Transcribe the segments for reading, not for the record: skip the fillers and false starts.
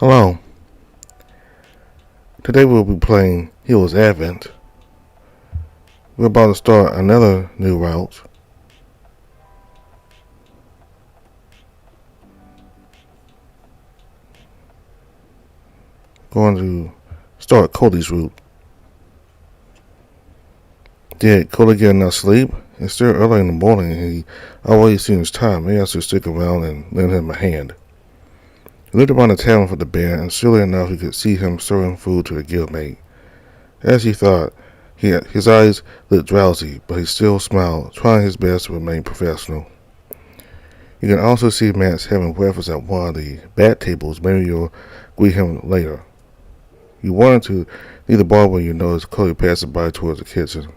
Hello. Today we'll be playing Heroes Advent. We're about to start another new route. Going to start Kody's route. Did Kody get enough sleep? It's still early in the morning and he always seems tired. Maybe I should stick around and lend him a hand. He looked around the tavern for the bear, and surely enough he could see him serving food to the guildmate. As he thought, his eyes looked drowsy, but he still smiled, trying his best to remain professional. You can also see Max having breakfast at one of the bat tables. Maybe you'll greet him later. You wanted to leave the bar when you noticed Kody passing by towards the kitchen.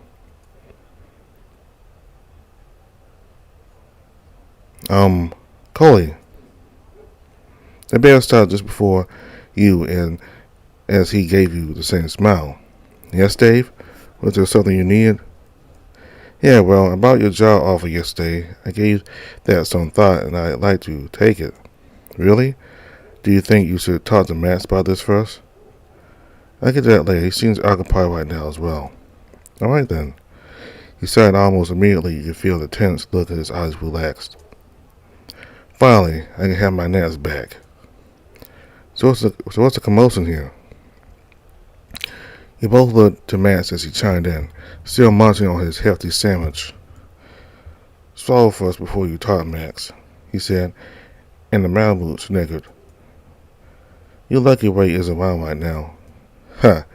Kody. The bear stopped just before you, and as he gave you the same smile. Yes, Dave? Was there something you needed? Yeah, well, about your job offer yesterday, I gave that some thought and I'd like to take it. Really? Do you think you should talk to Max about this first? I'll get to that later. He seems occupied right now as well. Alright then. He sighed almost immediately. You could feel the tense look in his eyes relaxed. Finally, I can have my naps back. So what's the commotion here? You both looked to Max as he chimed in, still munching on his hefty sandwich. Swallow first before you talk, Max, he said, and the Malamute snickered. Your lucky Ray is around right now. Ha!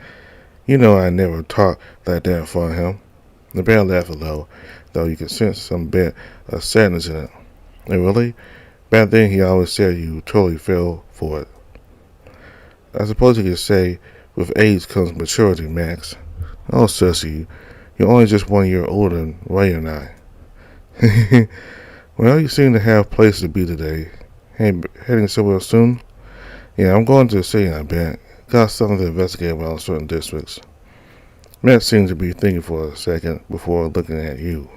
You know I never talk like that in front of him. The bear laughed low, though you could sense some bit of sadness in it. And really? Back then he always said you totally fell for it. I suppose you could say, with age comes maturity, Max. Oh, Sissy, you're only just 1 year older than Ray and I. Well, you seem to have places to be today. Hey, heading somewhere soon? Yeah, I'm going to the city, I bet. Got something to investigate around certain districts. Max seemed to be thinking for a second before looking at you.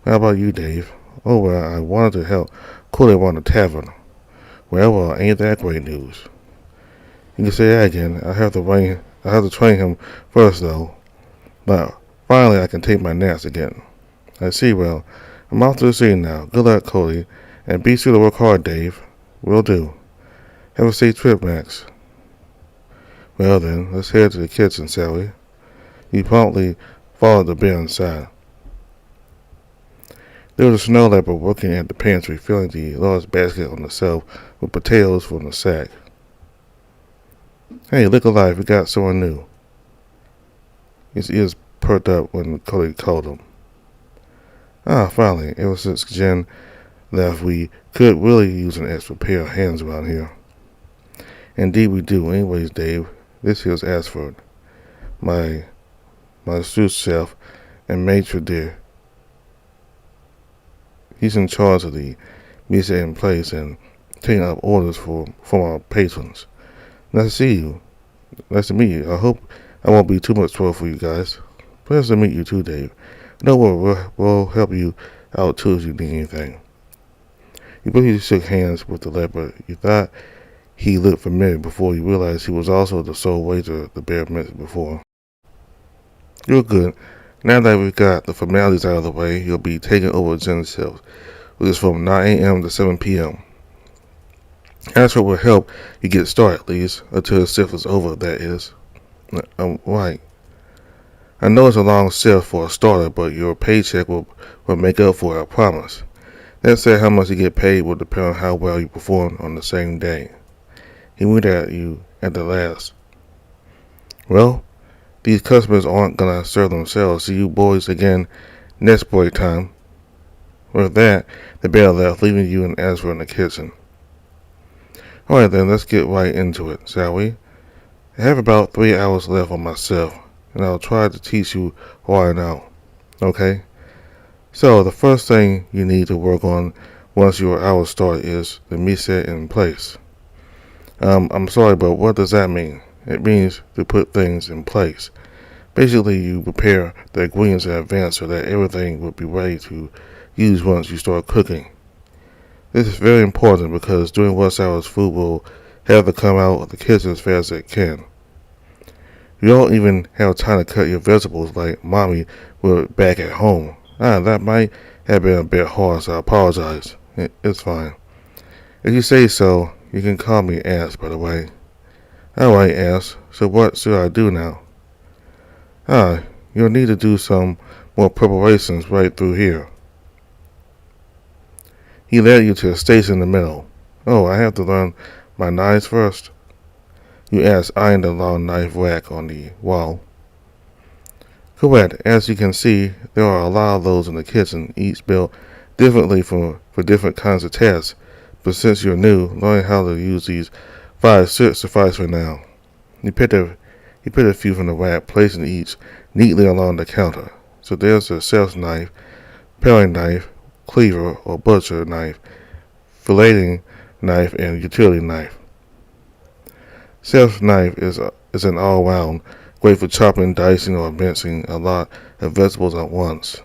How about you, Dave? Oh, well, I wanted to help Kody around the tavern. Well, ain't that great news? You can say that again. I have to train him first, though. But finally, I can take my naps again. I see. Well, I'm off to the city now. Good luck, Kody, and be sure to work hard, Dave. Will do. Have a safe trip, Max. Well then, let's head to the kitchen, shall we? You promptly followed the bear inside. There was a snow leopard working at the pantry, filling the large basket on the shelf with potatoes from the sack. Hey, look alive, we got someone new. His ears perked up when Kody called him. Ah, finally, ever since Jen left, we could really use an extra pair of hands around here. Indeed we do. Anyways, Dave, this here's Ashford, my sous chef and maitre d'. He's in charge of the mise en place and taking up orders from our patrons. Nice to see you. Nice to meet you. I hope I won't be too much trouble for you guys. Pleasure to meet you too, Dave. No worry, we'll help you out too if you need anything. You briefly shook hands with the leopard. You thought he looked familiar before you realized he was also the sole waiter the bear mentioned before. You're good. Now that we've got the formalities out of the way, you'll be taking over Jen's shift, which is from 9 a.m. to 7 p.m. Ashford will help you get started, at least, until the shift is over, that is. Right. I know it's a long shift for a starter, but your paycheck will make up for it, I promise. That said, how much you get paid will depend on how well you perform on the same day. He winked at you at the last. Well, these customers aren't gonna serve themselves. See you boys again next break time. With that, the bear left, leaving you and Ashford in the kitchen. Alright then, let's get right into it, shall we? I have about 3 hours left on myself, and I'll try to teach you why I know. Okay? So, the first thing you need to work on once your hours start is the mise en place. I'm sorry, but what does that mean? It means to put things in place. Basically, you prepare the ingredients in advance so that everything will be ready to use once you start cooking. This is very important because during rush hours, food will have to come out of the kitchen as fast as it can. You don't even have time to cut your vegetables like Mommy would back at home. That might have been a bit harsh. I apologize. It's fine. If you say so, you can call me Ass, by the way. Alright, Ass. So what should I do now? You'll need to do some more preparations right through here. He led you to a station in the middle. Oh, I have to learn my knives first. You Ass eyeing the long knife rack on the wall. Correct. As you can see, there are a lot of those in the kitchen, each built differently for different kinds of tasks. But since you're new, learning how to use these 5 should suffice for now. He picked a few from the rack, placing each neatly along the counter. So there's a chef's knife, paring knife, cleaver or butcher knife, filleting knife, and utility knife. Chef's knife is an all-round, great for chopping, dicing, or mincing a lot of vegetables at once.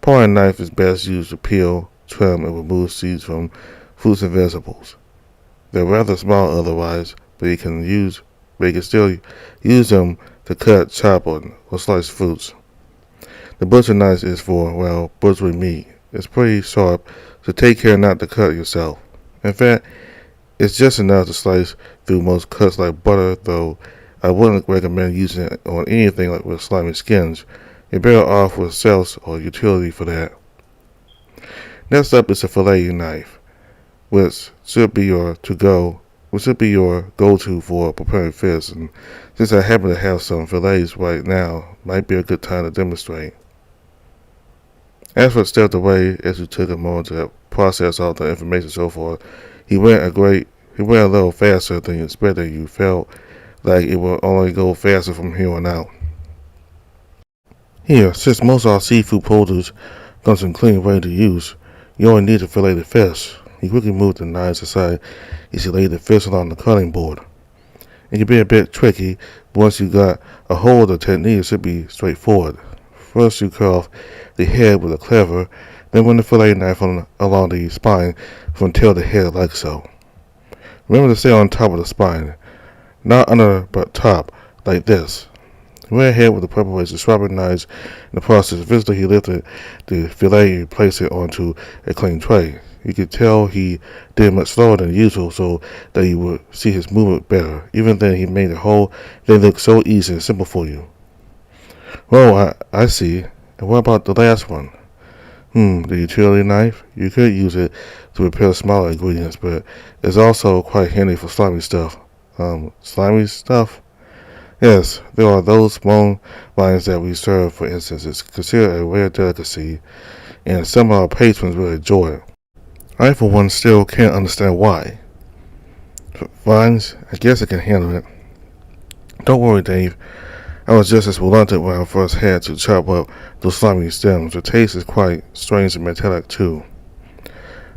Paring knife is best used to peel, trim, and remove seeds from fruits and vegetables. They're rather small otherwise, but you can still use them to cut, chop, or slice fruits. The butcher knife is for, butchering meat. It's pretty sharp, so take care not to cut yourself. In fact, it's just enough to slice through most cuts like butter, though I wouldn't recommend using it on anything like with slimy skins. You're better off with shells or utility for that. Next up is a filleting knife, which should be your go-to for preparing fish, and since I happen to have some fillets right now, might be a good time to demonstrate. Ashford stepped away as he took a moment to process all the information so far. He went a little faster than you expected. You felt like it will only go faster from here on out. Here, since most of our seafood produce comes in clean, ready to use, you only need to fillet the fish. He quickly moved the knives aside as he laid the fish along the cutting board. It can be a bit tricky, but once you got a hold of the technique, it should be straightforward. First, you cut off the head with a cleaver, then run the fillet knife along the spine from tail to head like so. Remember to stay on top of the spine, not under but top, like this. He went ahead with the preparation, swapping knives in the process. Visibly, he lifted the fillet and placed it onto a clean tray. You could tell he did much slower than usual so that you would see his movement better. Even then, he made the whole thing look so easy and simple for you. Well, I see. And what about the last one? The utility knife? You could use it to prepare smaller ingredients, but it's also quite handy for slimy stuff. Slimy stuff? Yes, there are those bone lines that we serve, for instance. It's considered a rare delicacy, and some of our patrons really enjoy it. I, for one, still can't understand why. Vines, I guess I can handle it. Don't worry, Dave. I was just as reluctant when I first had to chop up those slimy stems. The taste is quite strange and metallic, too.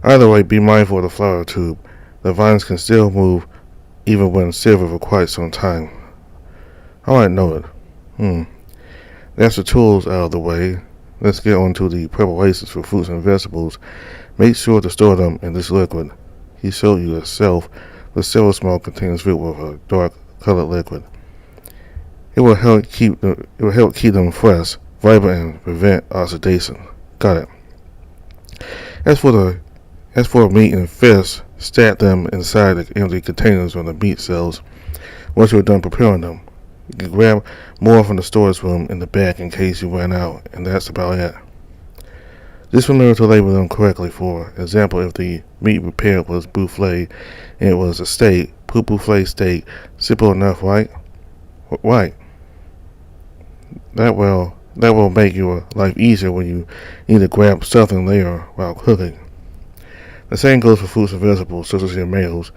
Either way, be mindful of the flower tube. The vines can still move even when silver for quite some time. Alright, noted. That's the tools out of the way. Let's get on to the preparations for fruits and vegetables. Make sure to store them in this liquid. He showed you a shelf with several small containers filled with a dark colored liquid. It will help keep them fresh, vibrant, and prevent oxidation. Got it. As for meat and fish, stack them inside the empty containers on the meat cells. Once you're done preparing them, you can grab more from the storage room in the back in case you run out, and that's about it. Just remember to label them correctly. For example, if the meat prepared was buffet and it was a steak, put buffet steak. Simple enough, right? Right. That will make your life easier when you need to grab something later while cooking. The same goes for fruits and vegetables, such as your tomatoes,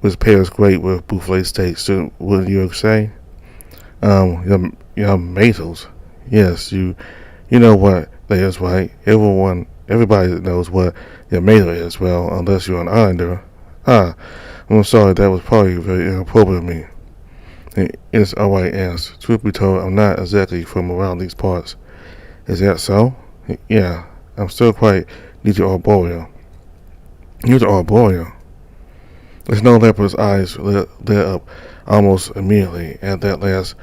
which pairs great with buffet steaks. So, wouldn't you say? Your tomatoes. Yes, you know what that is, right? Everybody knows what your tomato is. Well, unless you're an islander. I'm sorry, that was probably very inappropriate of me. It's alright, Ass. Truth be told, I'm not exactly from around these parts. Is that so? Yeah, I'm still quite New to Arboreal. The snow leopard's eyes lit up almost immediately at that last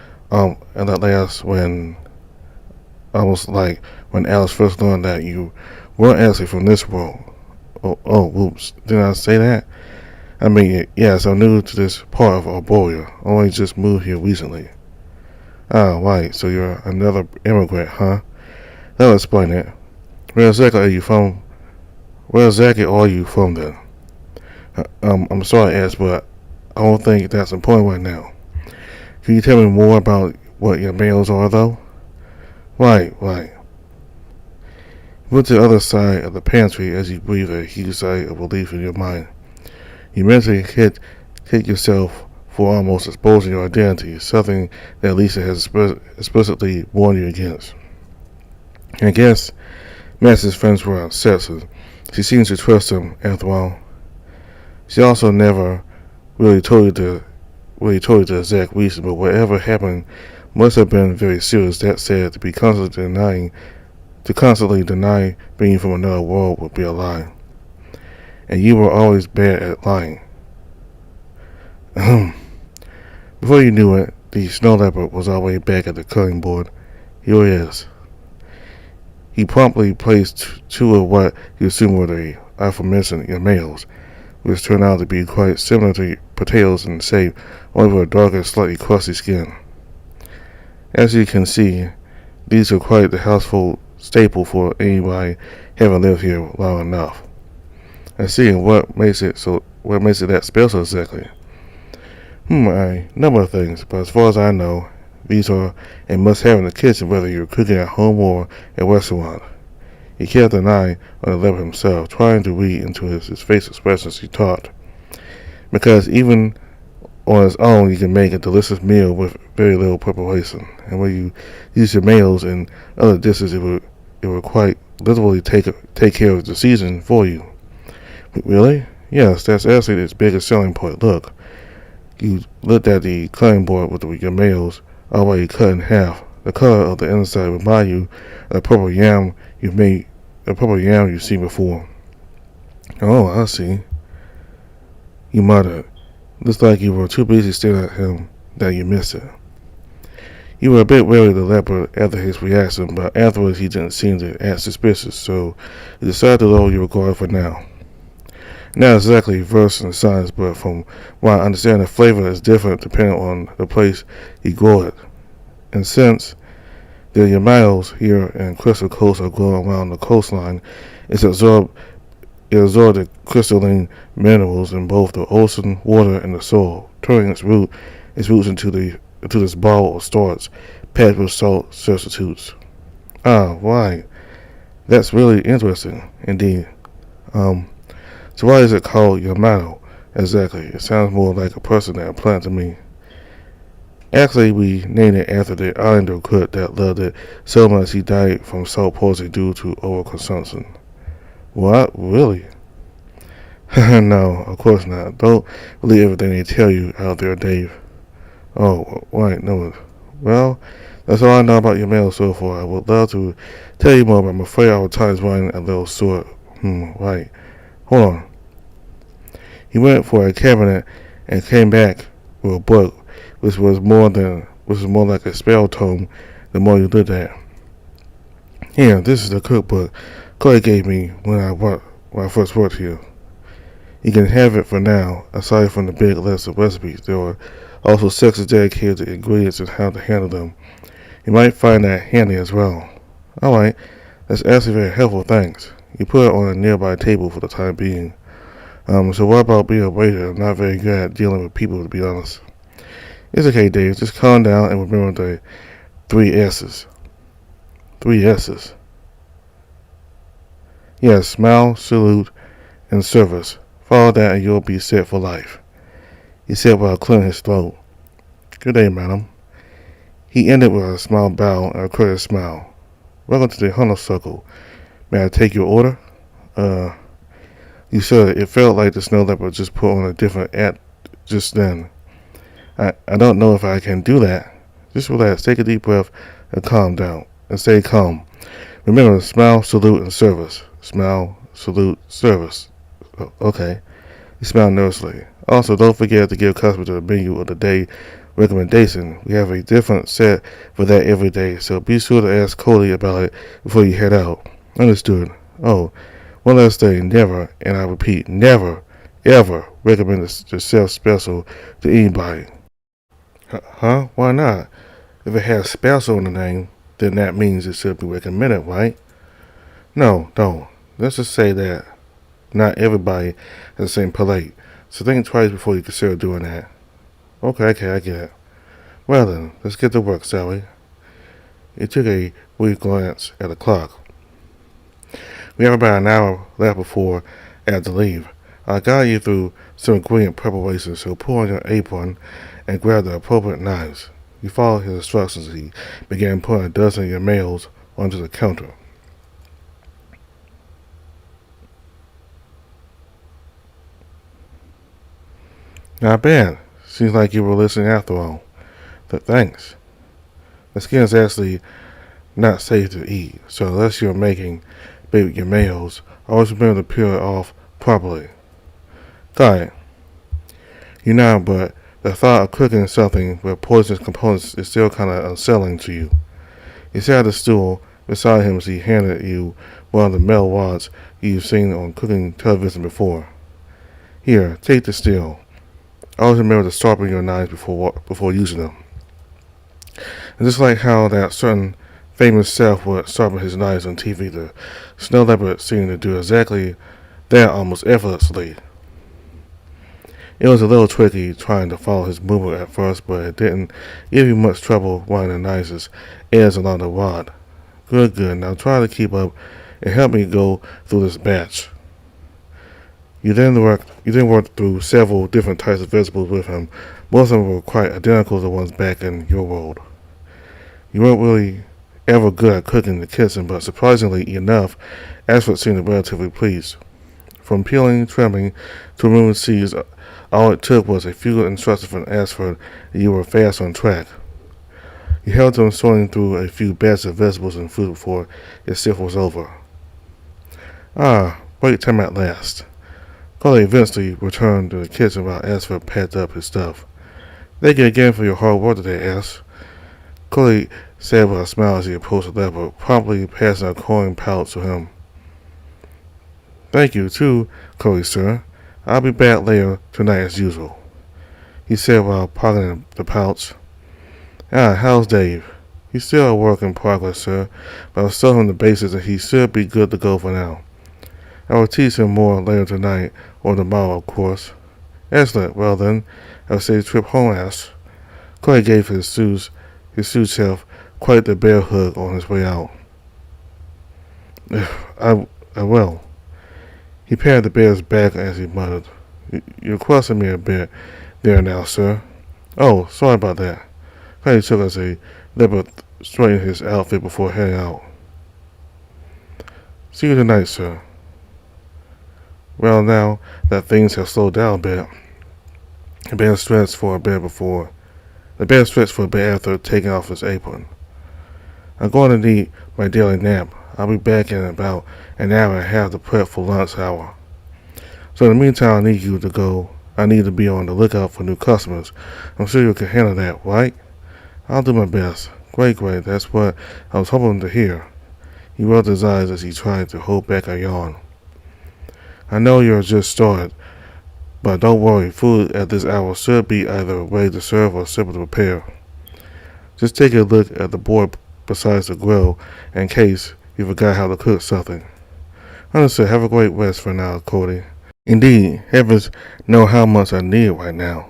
when almost like when Alice first learned that you weren't actually from this world. Whoops, did I say that? I mean, yes, I'm new to this part of Arborea. Only just moved here recently. Ah, right, so you're another immigrant, huh? That'll explain it. Where exactly are you from? Where exactly are you from then? I'm sorry to ask, but I don't think that's important right now. Can you tell me more about what your males are, though? Right. You went to the other side of the pantry as you breathed a huge sigh of relief in your mind. You mentally hit yourself for almost exposing your identity, something that Lisa has explicitly warned you against. And I guess Max's friends were upset, so she seems to trust him after all. She also never really told you the exact reason, but whatever happened must have been very serious. That said, to constantly deny being from another world would be a lie. And you were always bad at lying. Before you knew it, the snow leopard was already back at the cutting board. Here he is. He promptly placed two of what you assumed were the aforementioned your males, which turned out to be quite similar to potatoes in shape, only with a darker, slightly crusty skin. As you can see, these are quite the household staple for anybody having lived here long enough. And seeing what makes it that special exactly? A number of things, but as far as I know, these are a must-have in the kitchen, whether you're cooking at home or at a restaurant. He kept an eye on the leopard himself, trying to read into his face expression as he talked. Because even on its own, you can make a delicious meal with very little preparation. And when you use your males and other dishes, it will quite literally take care of the season for you. Really? Yes, that's actually its biggest selling point. Look, you looked at the cutting board with your males already cut in half. The color of the inside remind you of the purple yam you've seen before. Oh, I see. You muttered. Looks like you were too busy staring at him that you missed it. You were a bit wary of the leopard after his reaction, but afterwards he didn't seem to act suspicious, so you decided to lower your regard for now. Not exactly versed in science, but from what I understand, the flavor is different depending on the place you grow it. And since the Yamatos here in Crystal Coast are growing around the coastline, it absorbed the crystalline minerals in both the ocean, water, and the soil, turning its roots into this ball of starch, packed with salt substitutes. Ah, right. That's really interesting, indeed. So why is it called Yamato? Exactly. It sounds more like a person than a plant to me. Actually, we named it after the islander cook that loved it so much he died from salt poisoning due to overconsumption. What? Really? No, of course not. Don't believe everything they tell you out there, Dave. Oh, right, no. Well, that's all I know about your mail so far. I would love to tell you more, but I'm afraid our time is running a little short. Right. Hold on. He went for a cabinet and came back with a book, which was more like a spell tome the more you looked at. Here, this is the cookbook Kody gave me when I first worked here. You can have it for now. Aside from the big list of recipes, there are also sections dedicated to ingredients and how to handle them. You might find that handy as well. Alright, that's actually very helpful, thanks. You put it on a nearby table for the time being. So what about being a waiter? I'm not very good at dealing with people, to be honest. It's okay, Dave. Just calm down and remember the 3 S's. 3 S's. Yes, smile, salute, and service. Follow that and you'll be set for life. He said while clearing his throat. Good day, madam. He ended with a small bow and a courteous smile. Welcome to the honeysuckle. May I take your order? You should. It felt like the snow leopard just put on a different act just then. I don't know if I can do that. Just relax, take a deep breath, and calm down. And stay calm. Remember, smile, salute, and service. Smile, salute, service. Okay. He smiled nervously. Also, don't forget to give customers the menu of the day recommendation. We have a different set for that every day, so be sure to ask Kody about it before you head out. Understood. Oh, one last thing. Never, and I repeat, never, ever recommend the self special to anybody. Huh? Why not? If it has special in the name, then that means it should be recommended, right? No, don't. Let's just say that not everybody has the same palate, so think twice before you consider doing that. Okay, I get it. Well then, let's get to work, shall we? He took a brief glance at the clock. We have about an hour left before I have to leave. I'll guide you through some ingredient preparations, so pull on your apron and grab the appropriate knives. You follow his instructions. He began putting a dozen of your meals onto the counter. Not bad. Seems like you were listening after all. Thanks. The skin is actually not safe to eat, so unless you're making your meals, always remember to peel it off properly. Got it. You know, but the thought of cooking something with poisonous components is still kind of unsettling to you. He sat at the stool beside him as he handed you one of the metal rods you've seen on cooking television before. Here, take the steel. Always remember to sharpen your knives before using them. And just like how that certain famous chef would sharpen his knives on TV, the snow leopard seemed to do exactly that almost effortlessly. It was a little tricky trying to follow his movement at first, but it didn't give you much trouble running the knives edge along the rod. Good. Now try to keep up and help me go through this batch. You then worked through several different types of vegetables with him. Most of them were quite identical to the ones back in your world. You weren't really ever good at cooking in the kitchen, but surprisingly enough, Ashford seemed relatively pleased. From peeling, trimming, to removing seeds, all it took was a few instructions from Ashford, and you were fast on track. You held them sorting through a few batches of vegetables and fruit before your shift was over. Break time at last. Kody eventually returned to the kitchen while Ashford packed up his stuff. Thank you again for your hard work today, Ash. Kody said with a smile as he approached the leopard, promptly passing a coin pouch to him. Thank you, too, Kody, sir. I'll be back later tonight as usual, he said while pocketing the pouch. How's Dave? He's still a work in progress, sir, but I've told him the basics and he should be good to go for now. I will teach him more later tonight or tomorrow, of course. Excellent. Well then, have a safe trip home, Ash. Kody gave his sous chef quite the bear hug on his way out. I will. He patted the bear's back as he muttered, You're crossing me a bit there now, sir. Oh, sorry about that. Kody took as a leopard straightened his outfit before heading out. See you tonight, sir. Well, now that things have slowed down a bit, the bear stretched for a bit after taking off his apron. I'm going to need my daily nap. I'll be back in about an hour and have to prep for lunch hour. So in the meantime, I need to be on the lookout for new customers. I'm sure you can handle that, right? I'll do my best. Great. That's what I was hoping to hear. He rolled his eyes as he tried to hold back a yawn. I know you're just started, but don't worry, food at this hour should be either ready to serve or simple to prepare. Just take a look at the board besides the grill in case you forgot how to cook something. Understood. Have a great rest for now, Kody. Indeed, heavens know how much I need it right now.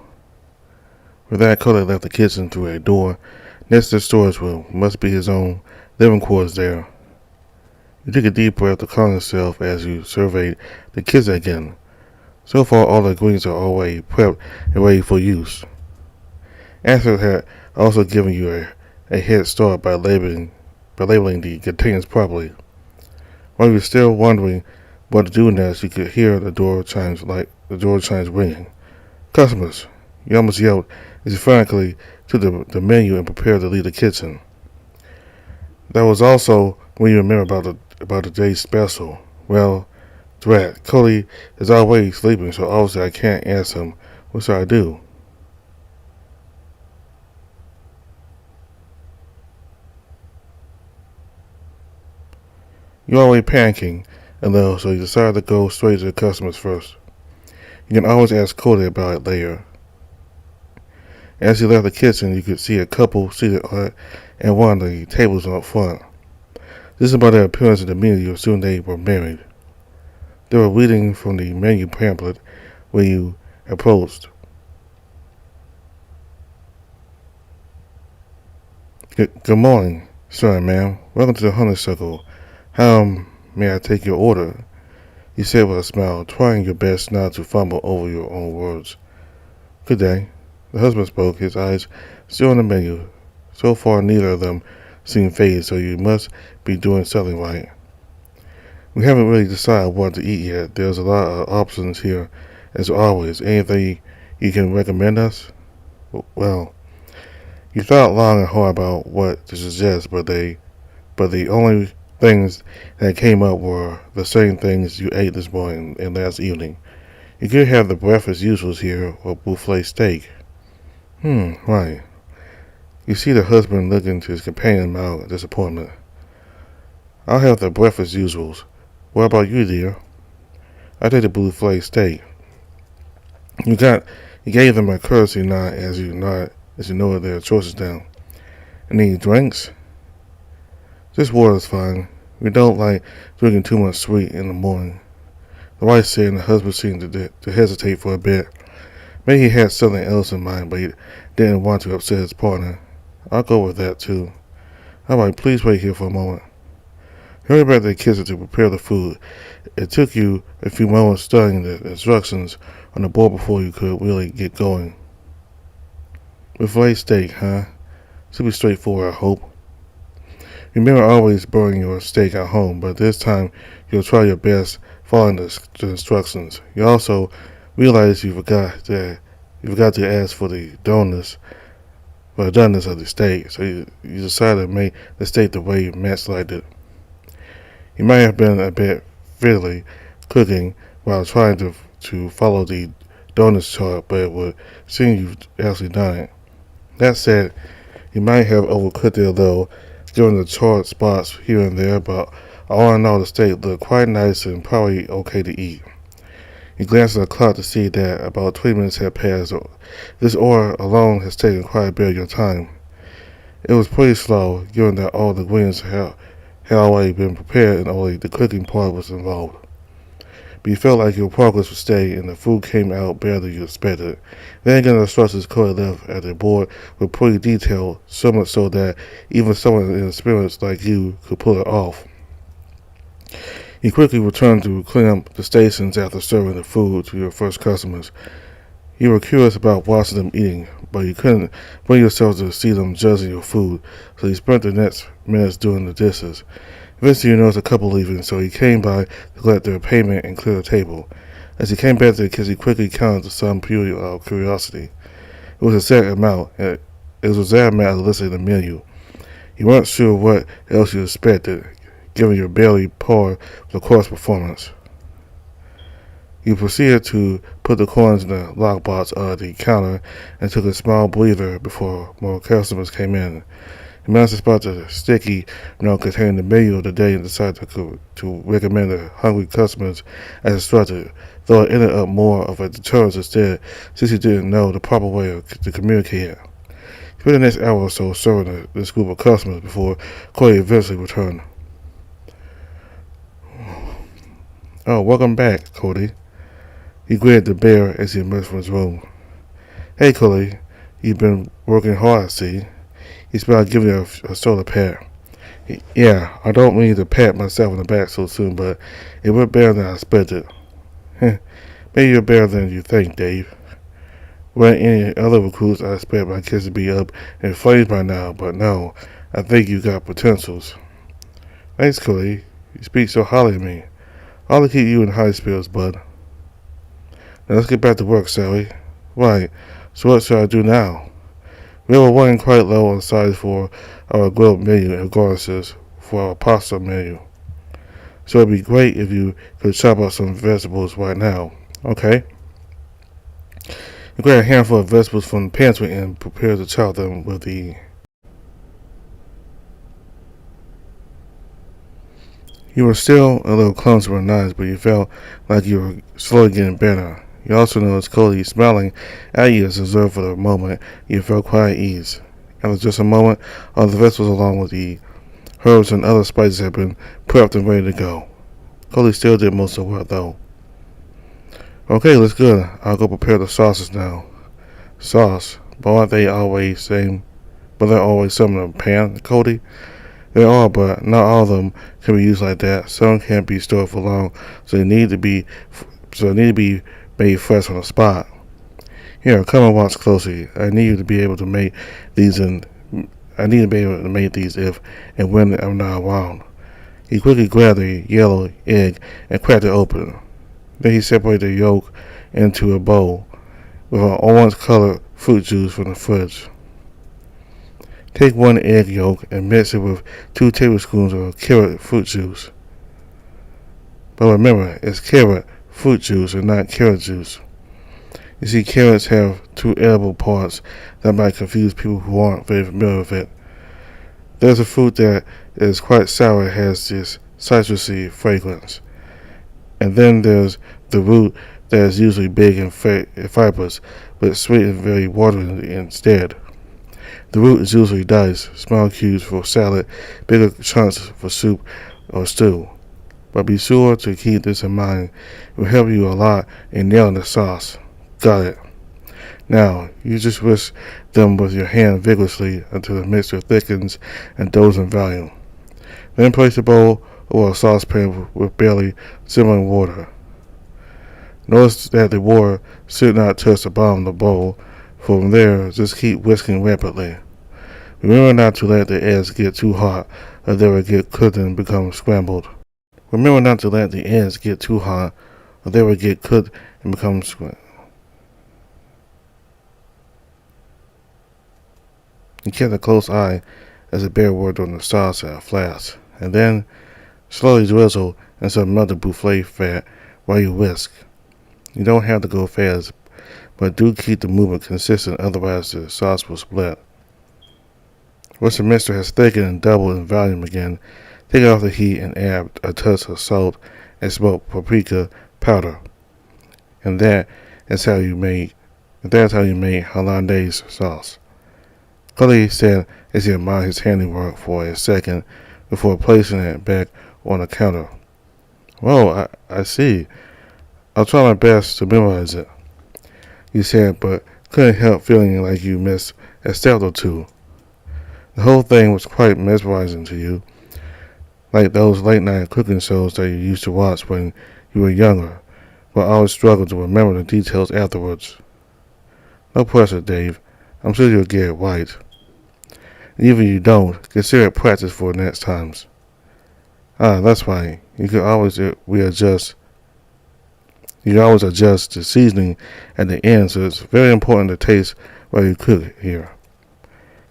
With that, Kody left the kitchen through a door next to the storage room. Must be his own living quarters there. You took a deep breath to calm yourself as you surveyed the kitchen again. So far, all the ingredients are already prepped and ready for use. Ashford had also given you a head start by labeling the containers properly. While you were still wondering what to do next, you could hear the door chimes ringing. Customers, you almost yelled as you frantically took the menu and prepared to leave the kitchen. That was also when you remembered about the day's special. Well, drat, Kody is already sleeping, so obviously I can't ask him What should I do? You're already panicking a little, so you decide to go straight to the customers first. You can always ask Kody about it later. As you left the kitchen, you could see a couple seated at one of the tables up front. This is about their appearance in the menu as soon as they were married. They were reading from the menu pamphlet when you approached. Good morning, sir and ma'am. Welcome to the Hunter Circle. How may I take your order? You said with a smile, trying your best not to fumble over your own words. Good day. The husband spoke, his eyes still on the menu. So far, neither of them seemed fazed, so you must be doing something right. We haven't really decided what to eat yet. There's a lot of options here, as always. Anything you can recommend us? Well, you thought long and hard about what to suggest, but the only things that came up were the same things you ate this morning and last evening. You could have the breakfast usuals here or buffet steak. Right. You see the husband look into his companion's mouth in disappointment. I'll have the breakfast usuals. What about you, dear? I take the buffet steak. You gave them a courtesy nod as you know their choices now. Any drinks? Just water's fine. We don't like drinking too much sweet in the morning. The wife said, and the husband seemed to hesitate for a bit. Maybe he had something else in mind, but he didn't want to upset his partner. I'll go with that, too. All right, please wait here for a moment. Hurry back to the kitchen to prepare the food. It took you a few moments studying the instructions on the board before you could really get going. Buffet steak, huh? Should be straightforward, I hope. Remember always burning your steak at home, but this time you'll try your best following the instructions. You also realize you forgot to ask for the doneness of the steak, so you decided to make the steak the way Matt liked it. You might have been a bit fiddly cooking while trying to follow the doneness chart, but it would seem you've actually done it. That said, you might have overcooked it a little, given the charred spots here and there, but all in all, the steak looked quite nice and probably okay to eat. You glanced at the clock to see that about 20 minutes had passed. This order alone has taken quite a bit of your time. It was pretty slow, given that all the ingredients had already been prepared and only the cooking part was involved. But you felt like your progress was steady and the food came out better than you expected. Then again, the instructions Kody left at the board were pretty detailed, so much so that even someone inexperienced like you could pull it off. You quickly returned to clean up the stations after serving the food to your first customers. You were curious about watching them eating, but you couldn't bring yourself to see them judging your food, so you spent the next minutes doing the dishes. Eventually you noticed a couple leaving, so he came by to collect their payment and clear the table. As he came back to the kitchen, he quickly counted the sum purely out of curiosity. It was a set amount, and it was that amount listed in the menu. You weren't sure what else you expected, given your barely par for the course performance. You proceeded to put the coins in the lockbox of the counter and took a small breather before more customers came in. You managed to spot the sticky note containing the menu of the day and decided to recommend the hungry customers as instructed, though it ended up more of a deterrent instead, since you didn't know the proper way to communicate it. You spent the next hour or so serving this group of customers before Kody eventually returned. Oh, welcome back, Kody. He grinned at the bear as he emerged from his room. Hey, Kody, you've been working hard, I see. He smiled, giving you a shoulder pat. Yeah, I don't mean to pat myself on the back so soon, but it went better than I expected. Maybe you're better than you think, Dave. Weren't any other recruits, I expect my kids to be up in flames by now, but no, I think you got potentials. Thanks, Kody. You speak so highly of me. I'll keep you in high spirits, bud. Now let's get back to work, shall we? Right, so what should I do now? We were running quite low on size for our grilled menu and garnishes for our pasta menu. So it'd be great if you could chop up some vegetables right now. Okay? You grab a handful of vegetables from the pantry and prepare to chop them with the. You were still a little clumsy with knives, but you felt like you were slowly getting better. You also noticed Kody smiling at you as observed for the moment. You felt quite at ease. After just a moment, all the vegetables along with the herbs and other spices had been prepped and ready to go. Kody still did most of the work though. Okay, that's good. I'll go prepare the sauces now. Sauce? But aren't they always same? But they're always some in the pan, Kody? They are, but not all of them can be used like that. Some can't be stored for long, so they need to be made fresh on the spot. Here, come and watch closely. I need you to be able to make these if and when I'm not around. He quickly grabbed a yellow egg and cracked it open. Then he separated the yolk into a bowl with an orange-colored fruit juice from the fridge. Take one egg yolk and mix it with 2 tablespoons of carrot fruit juice. But remember, it's carrot fruit juice and not carrot juice. You see, carrots have 2 edible parts that might confuse people who aren't very familiar with it. There's a fruit that is quite sour and has this citrusy fragrance. And then there's the root that is usually big and fibrous, but sweet and very watery instead. The root is usually diced, small cubes for salad, bigger chunks for soup or stew. But be sure to keep this in mind. It will help you a lot in nailing the sauce. Got it. Now, you just whisk them with your hand vigorously until the mixture thickens and doughs in volume. Then place the bowl over a saucepan with barely simmering water. Notice that the water should not touch the bottom of the bowl. From there, just keep whisking rapidly. Remember not to let the eggs get too hot or they will get cooked and become scrambled. You kept a close eye as the bear worked on the sauce at a flask, and then slowly drizzle in some melted buffalo fat while you whisk. You don't have to go fast, but do keep the movement consistent, otherwise the sauce will split. Once the mixture has thickened and doubled in volume again, take it off the heat and add a touch of salt and smoked paprika powder. And that's how you make hollandaise sauce. Kody said as he admired his handiwork for a second before placing it back on the counter. Whoa, I see. I'll try my best to memorize it, you said, but couldn't help feeling like you missed a step or two. The whole thing was quite mesmerizing to you, like those late-night cooking shows that you used to watch when you were younger, but always struggled to remember the details afterwards. No pressure, Dave. I'm sure you'll get it right. And even if you don't, consider it practice for next times. That's right. You can always adjust the seasoning at the end, so it's very important to taste while you cook here.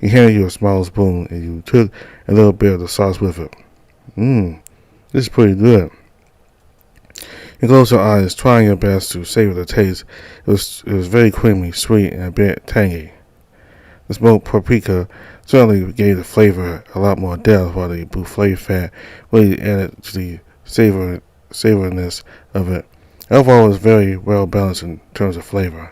He handed you a small spoon, and you took a little bit of the sauce with it. This is pretty good. You closed your eyes, trying your best to savor the taste. It was very creamy, sweet, and a bit tangy. The smoked paprika certainly gave the flavor a lot more depth, while the buffalo fat really added to the savoriness of it. Overall, it was very well balanced in terms of flavor.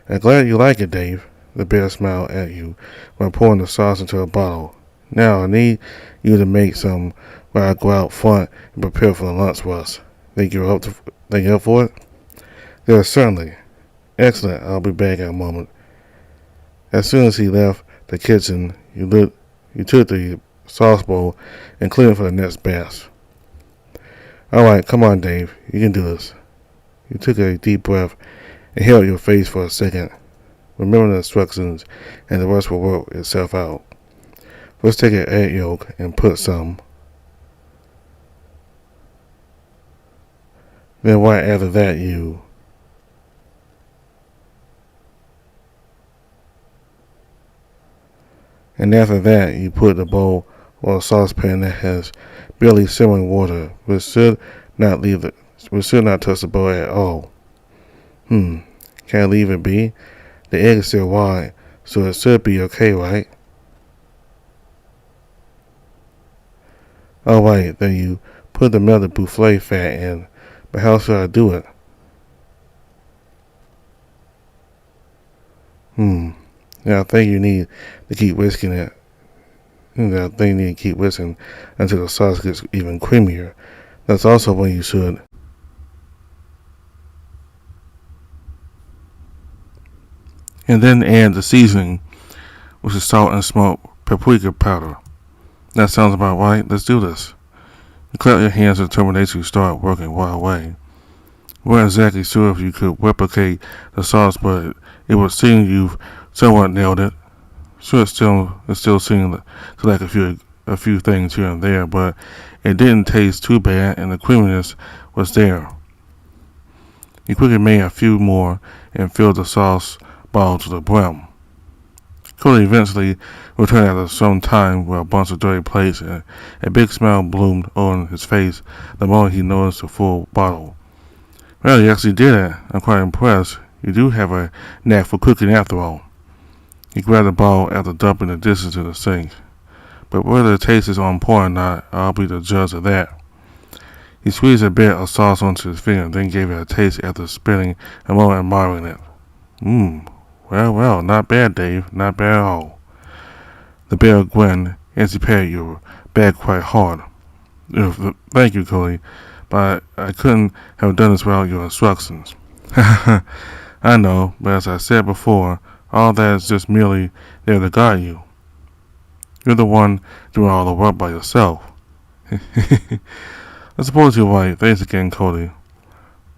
I'm glad you like it, Dave. The bear smiled at you while pouring the sauce into a bottle. Now, I need you to make some while I go out front and prepare for the lunch rush. Think you're up for it? Yes, certainly. Excellent. I'll be back in a moment. As soon as he left the kitchen, you took the sauce bowl and cleaned it for the next batch. All right, come on, Dave. You can do this. You took a deep breath and held your face for a second. Remember the instructions, and the rest will work itself out. First, take an egg yolk and put some. Then right after that, you put the bowl or a saucepan that has barely simmering water, which should not touch the bowl at all. Can I leave it be? The egg is still wide, so it should be okay, right? Alright, then you put the melted buffalo fat in, but how should I do it? Now I think you need to keep whisking it. I think you need to keep whisking until the sauce gets even creamier. That's also when you should. And then add the seasoning, which is salt and smoked paprika powder. That sounds about right. Let's do this. You clap your hands in determination to start working right away. We weren't exactly sure if you could replicate the sauce, but it would seem you've somewhat nailed it. Sure, it still seemed to like a few things here and there, but it didn't taste too bad, and the creaminess was there. You quickly made a few more and filled the sauce bottle to the brim. Kody eventually returned after some time with a bunch of dirty plates, and a big smile bloomed on his face the moment he noticed the full bottle. Well, you actually did it. I'm quite impressed. You do have a knack for cooking after all. He grabbed the bottle after dumping the dishes into the sink. But whether the taste is on point or not, I'll be the judge of that. He squeezed a bit of sauce onto his finger and then gave it a taste after spending a moment admiring it. Well, not bad, Dave. Not bad at all. The bear grinned as he patted your back quite hard. Thank you, Kody, but I couldn't have done this without your instructions. I know, but as I said before, all that is just merely there to guide you. You're the one doing all the work by yourself. I suppose you're right. Thanks again, Kody.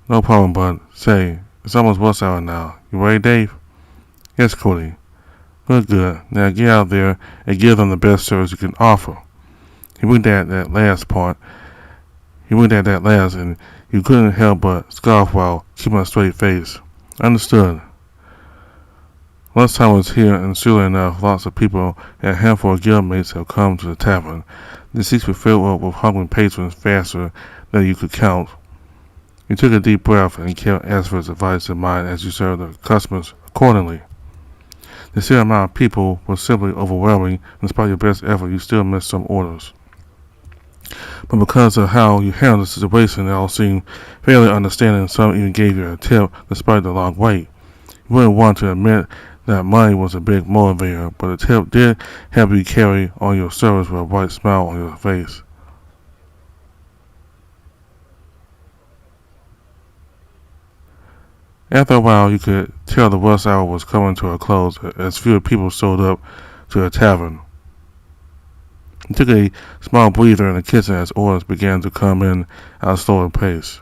No problem, bud. Say, it's almost rush hour now. You ready, Dave? Yes, Kody. Good. Now get out there and give them the best service you can offer. He winked at that last part. And you couldn't help but scoff while keeping a straight face. Understood. Last time I was here, and sure enough, lots of people and a handful of guildmates have come to the tavern. The seats were filled up with hungry patrons faster than you could count. You took a deep breath and kept Asford's advice in mind as you served the customers accordingly. The sheer amount of people was simply overwhelming. Despite your best effort, you still missed some orders. But because of how you handled the situation, they all seemed fairly understanding. Some even gave you a tip despite the long wait. You wouldn't want to admit that money was a big motivator, but the tip did help you carry on your service with a bright smile on your face. After a while, you could tell the rush hour was coming to a close as fewer people showed up to the tavern. You took a small breather in the kitchen as orders began to come in at a slower pace.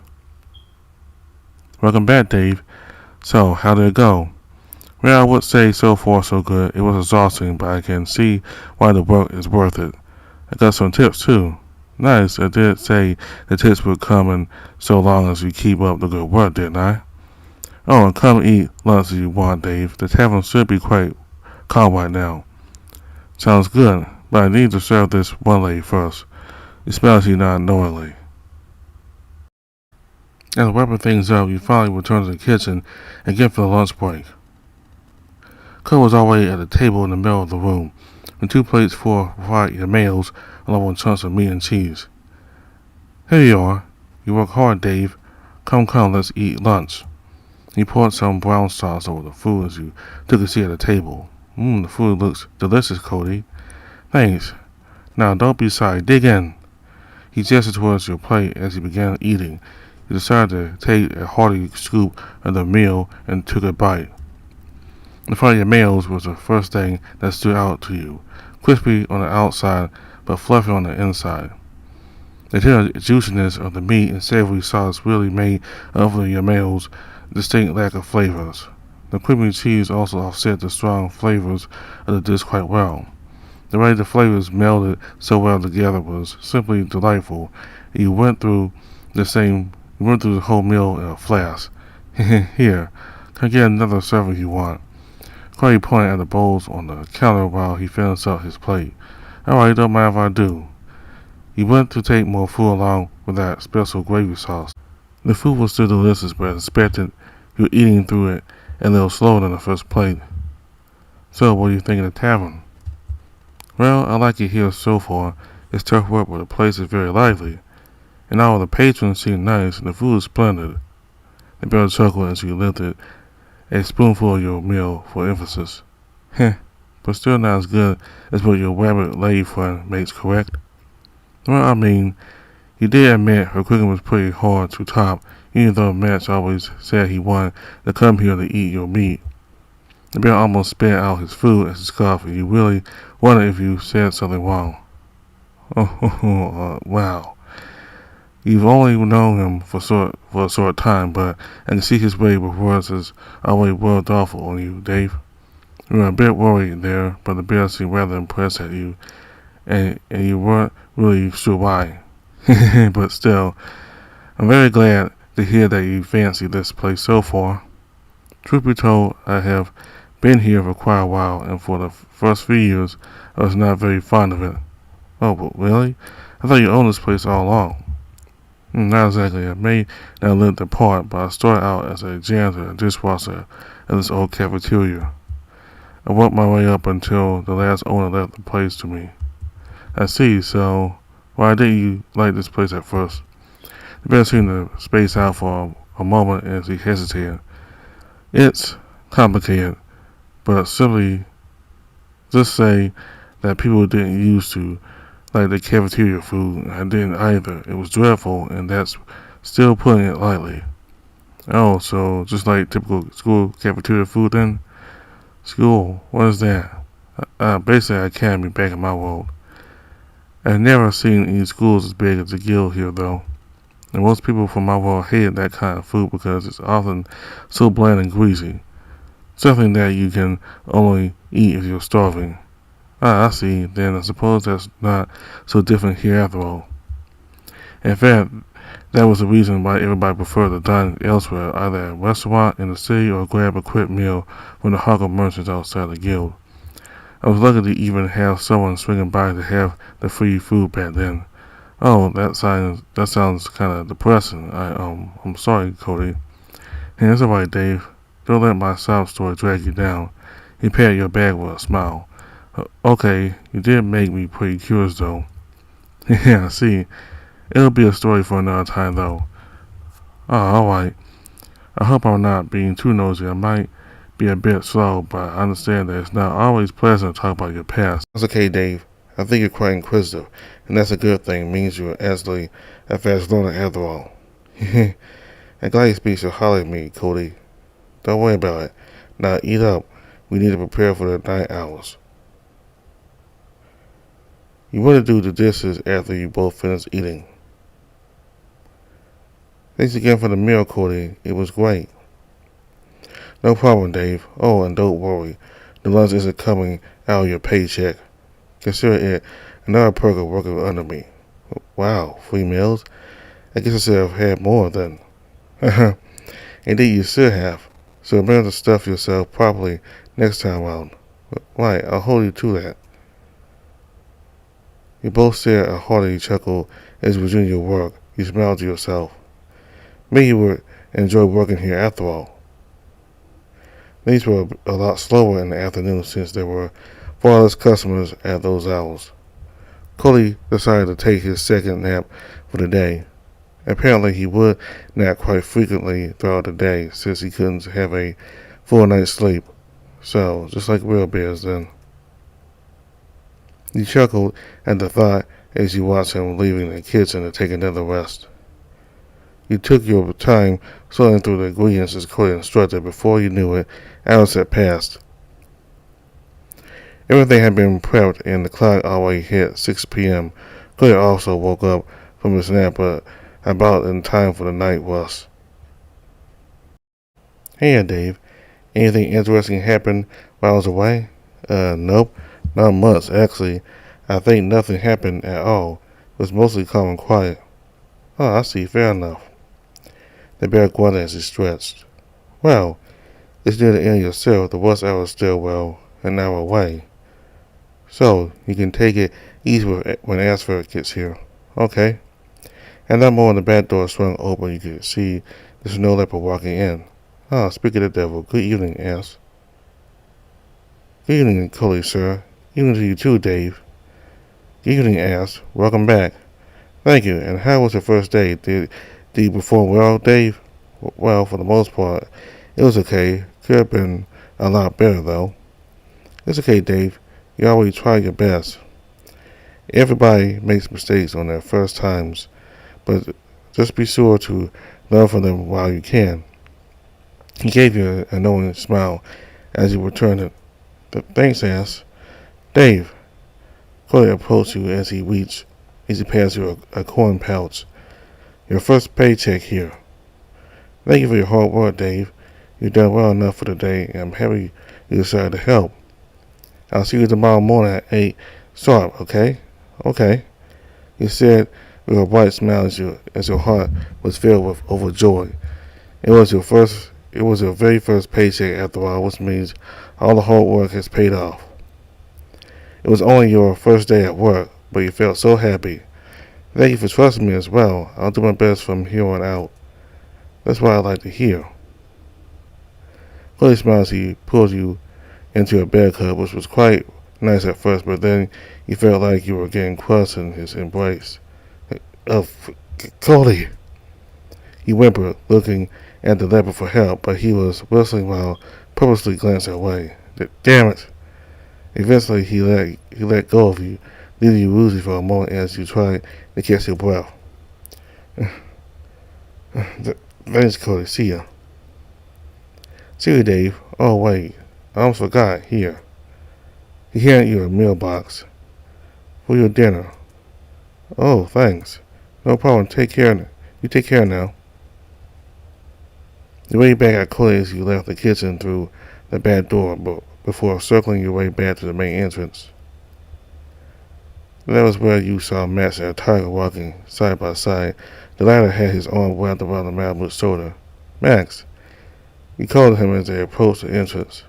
Welcome back, Dave. So, how did it go? Well, I would say so far so good. It was exhausting, but I can see why the work is worth it. I got some tips too. Nice. I did say the tips would come in so long as you keep up the good work, didn't I? Oh, and come eat lunch if you want, Dave. The tavern should be quite calm right now. Sounds good, but I need to serve this one lady first, especially not knowingly. As wrapping things up, you finally return to the kitchen and get for the lunch break. Kody was already at the table in the middle of the room, with 2 plates full of fried tomatoes along with chunks of meat and cheese. Here you are. You work hard, Dave. Come, let's eat lunch. He poured some brown sauce over the food as you took a seat at the table. The food looks delicious, Kody. Thanks. Now don't be shy. Dig in. He gestured towards your plate as he began eating. You decided to take a hearty scoop of the meal and took a bite. The fried tomatoes was the first thing that stood out to you, crispy on the outside but fluffy on the inside. The tender juiciness of the meat and savory sauce really made up for the tomatoes' distinct lack of flavors. The creamy cheese also offset the strong flavors of the dish quite well. The way the flavors melded so well together was simply delightful. You went through the whole meal in a flash. Here, come get another serve if you want. Kody pointed at the bowls on the counter while he finished up his plate. Alright, don't mind if I do. He went to take more food along with that special gravy sauce. The food was still delicious, but as expected, you were eating through it a little slower than the first plate. So, what do you think of the tavern? Well, I like it here so far. It's tough work, but the place is very lively. And all the patrons seem nice, and the food is splendid. The bear chuckled as he lifted a spoonful of your meal for emphasis. Heh, but still not as good as what your rabbit lady friend makes, correct? Well, I mean, you did admit her cooking was pretty hard to top, even though Max always said he wanted to come here to eat your meat. The bear almost spat out his food as he scoffed, and you really wondered if you said something wrong. Wow. You've only known him for a short time, but I can see his way with words has always rubbed off on you, Dave. You were a bit worried there, but the bear seemed rather impressed at you, and you weren't really sure why. But still, I'm very glad to hear that you fancy this place so far. Truth be told, I have been here for quite a while, and for the first few years, I was not very fond of it. Oh, but really? I thought you owned this place all along. Not exactly. I may not live the part, but I started out as a janitor and dishwasher at this old cafeteria. I worked my way up until the last owner left the place to me. I see, so why didn't you like this place at first? The bear seemed to space out for a moment as he hesitated. It's complicated, but simply just say that people didn't used to like the cafeteria food. I didn't either. It was dreadful, and that's still putting it lightly. Oh, so just like typical school cafeteria food then? School, what is that? Basically an academy back in my world. I've never seen any schools as big as the guild here though. And most people from my world hated that kind of food because it's often so bland and greasy. Something that you can only eat if you're starving. I see. Then I suppose that's not so different here after all. In fact, that was the reason why everybody preferred to dine elsewhere, either at a restaurant in the city or grab a quick meal from the hawker merchants outside the guild. I was lucky to even have someone swinging by to have the free food back then. Oh, that sounds kind of depressing. I'm sorry, Kody. Hey, it's alright, Dave. Don't let my sob story drag you down. He patted your back with a smile. Okay, you did make me pretty curious though. Yeah, I see. It'll be a story for another time though. Oh, alright. I hope I'm not being too nosy. I might be a bit slow, but I understand that it's not always pleasant to talk about your past. That's okay, Dave. I think you're quite inquisitive, and that's a good thing. It means you're actually a fast learner after all. I'm glad you speak so highly of me, Kody. Don't worry about it. Now eat up. We need to prepare for the night hours. You want to do the dishes after you both finish eating. Thanks again for the meal, Kody. It was great. No problem, Dave. Oh, and don't worry. The lunch isn't coming out of your paycheck. Consider it another perk of working under me. Wow, free meals? I guess I should have had more then. Indeed, you should have. So remember to stuff yourself properly next time around. Right, I'll hold you to that. You both shared a hearty chuckle as you resumed your work. You smiled to yourself. Maybe you would enjoy working here after all. Things were a lot slower in the afternoon since there were far less customers at those hours. Kody decided to take his second nap for the day. Apparently he would nap quite frequently throughout the day since he couldn't have a full night's sleep. So, just like real bears then. You chuckled at the thought as you watched him leaving the kitchen to take another rest. You took your time sorting through the ingredients as Kody instructed. Before you knew it, hours had passed. Everything had been prepped and the clock already hit 6 p.m. Kody also woke up from his nap, but about in time for the night was. Hey, Dave. Anything interesting happened while I was away? Nope. Not much, actually. I think nothing happened at all. It was mostly calm and quiet. Oh, I see. Fair enough. The bear grunted as he stretched. Well, it's near the end of your shift. The rush hour is still, well, an hour away. So, you can take it easy when Asford gets here. Okay. And that moment the back door swung open. You could see the snow leopard walking in. Ah, speak of the devil. Good evening, Ass. Good evening, Kody, sir. Evening to you too, Dave. Good evening, Ass. Welcome back. Thank you. And how was your first day? Did you perform well, Dave? Well, for the most part, it was okay. Could have been a lot better, though. It's okay, Dave. You always try your best. Everybody makes mistakes on their first times, but just be sure to learn from them while you can. He gave you a knowing smile as you returned it. Thanks, Ass. Dave. Cody approached you as he passed you a coin pouch. Your first paycheck here. Thank you for your hard work, Dave. You've done well enough for the day, and I'm happy you decided to help. I'll see you tomorrow morning at 8 sharp, okay? Okay. He said with a bright smile as your heart was filled with overjoy. It was your very first paycheck after all, which means all the hard work has paid off. It was only your first day at work, but you felt so happy. Thank you for trusting me as well. I'll do my best from here on out. That's what I like to hear. Cody smiled as he pulled you into a bed cup, which was quite nice at first, but then you felt like you were getting crushed in his embrace. Cody! He whimpered, looking at the leopard for help, but he was whistling while purposely glancing away. Damn it! Eventually, he let go of you, leaving you woozy for a moment as you tried to catch your breath. Thanks, Cody. See ya. See you, Dave. Oh, wait. I almost forgot. Here. He handed you a meal box for your dinner. Oh, thanks. No problem. Take care. You take care now. You waved back at Cody as you left the kitchen through the back door, before circling your way back to the main entrance. That was where you saw Max and Tiger walking side by side. The latter had his arm wrapped around the Malibu's shoulder. Max, you called him as they approached the entrance.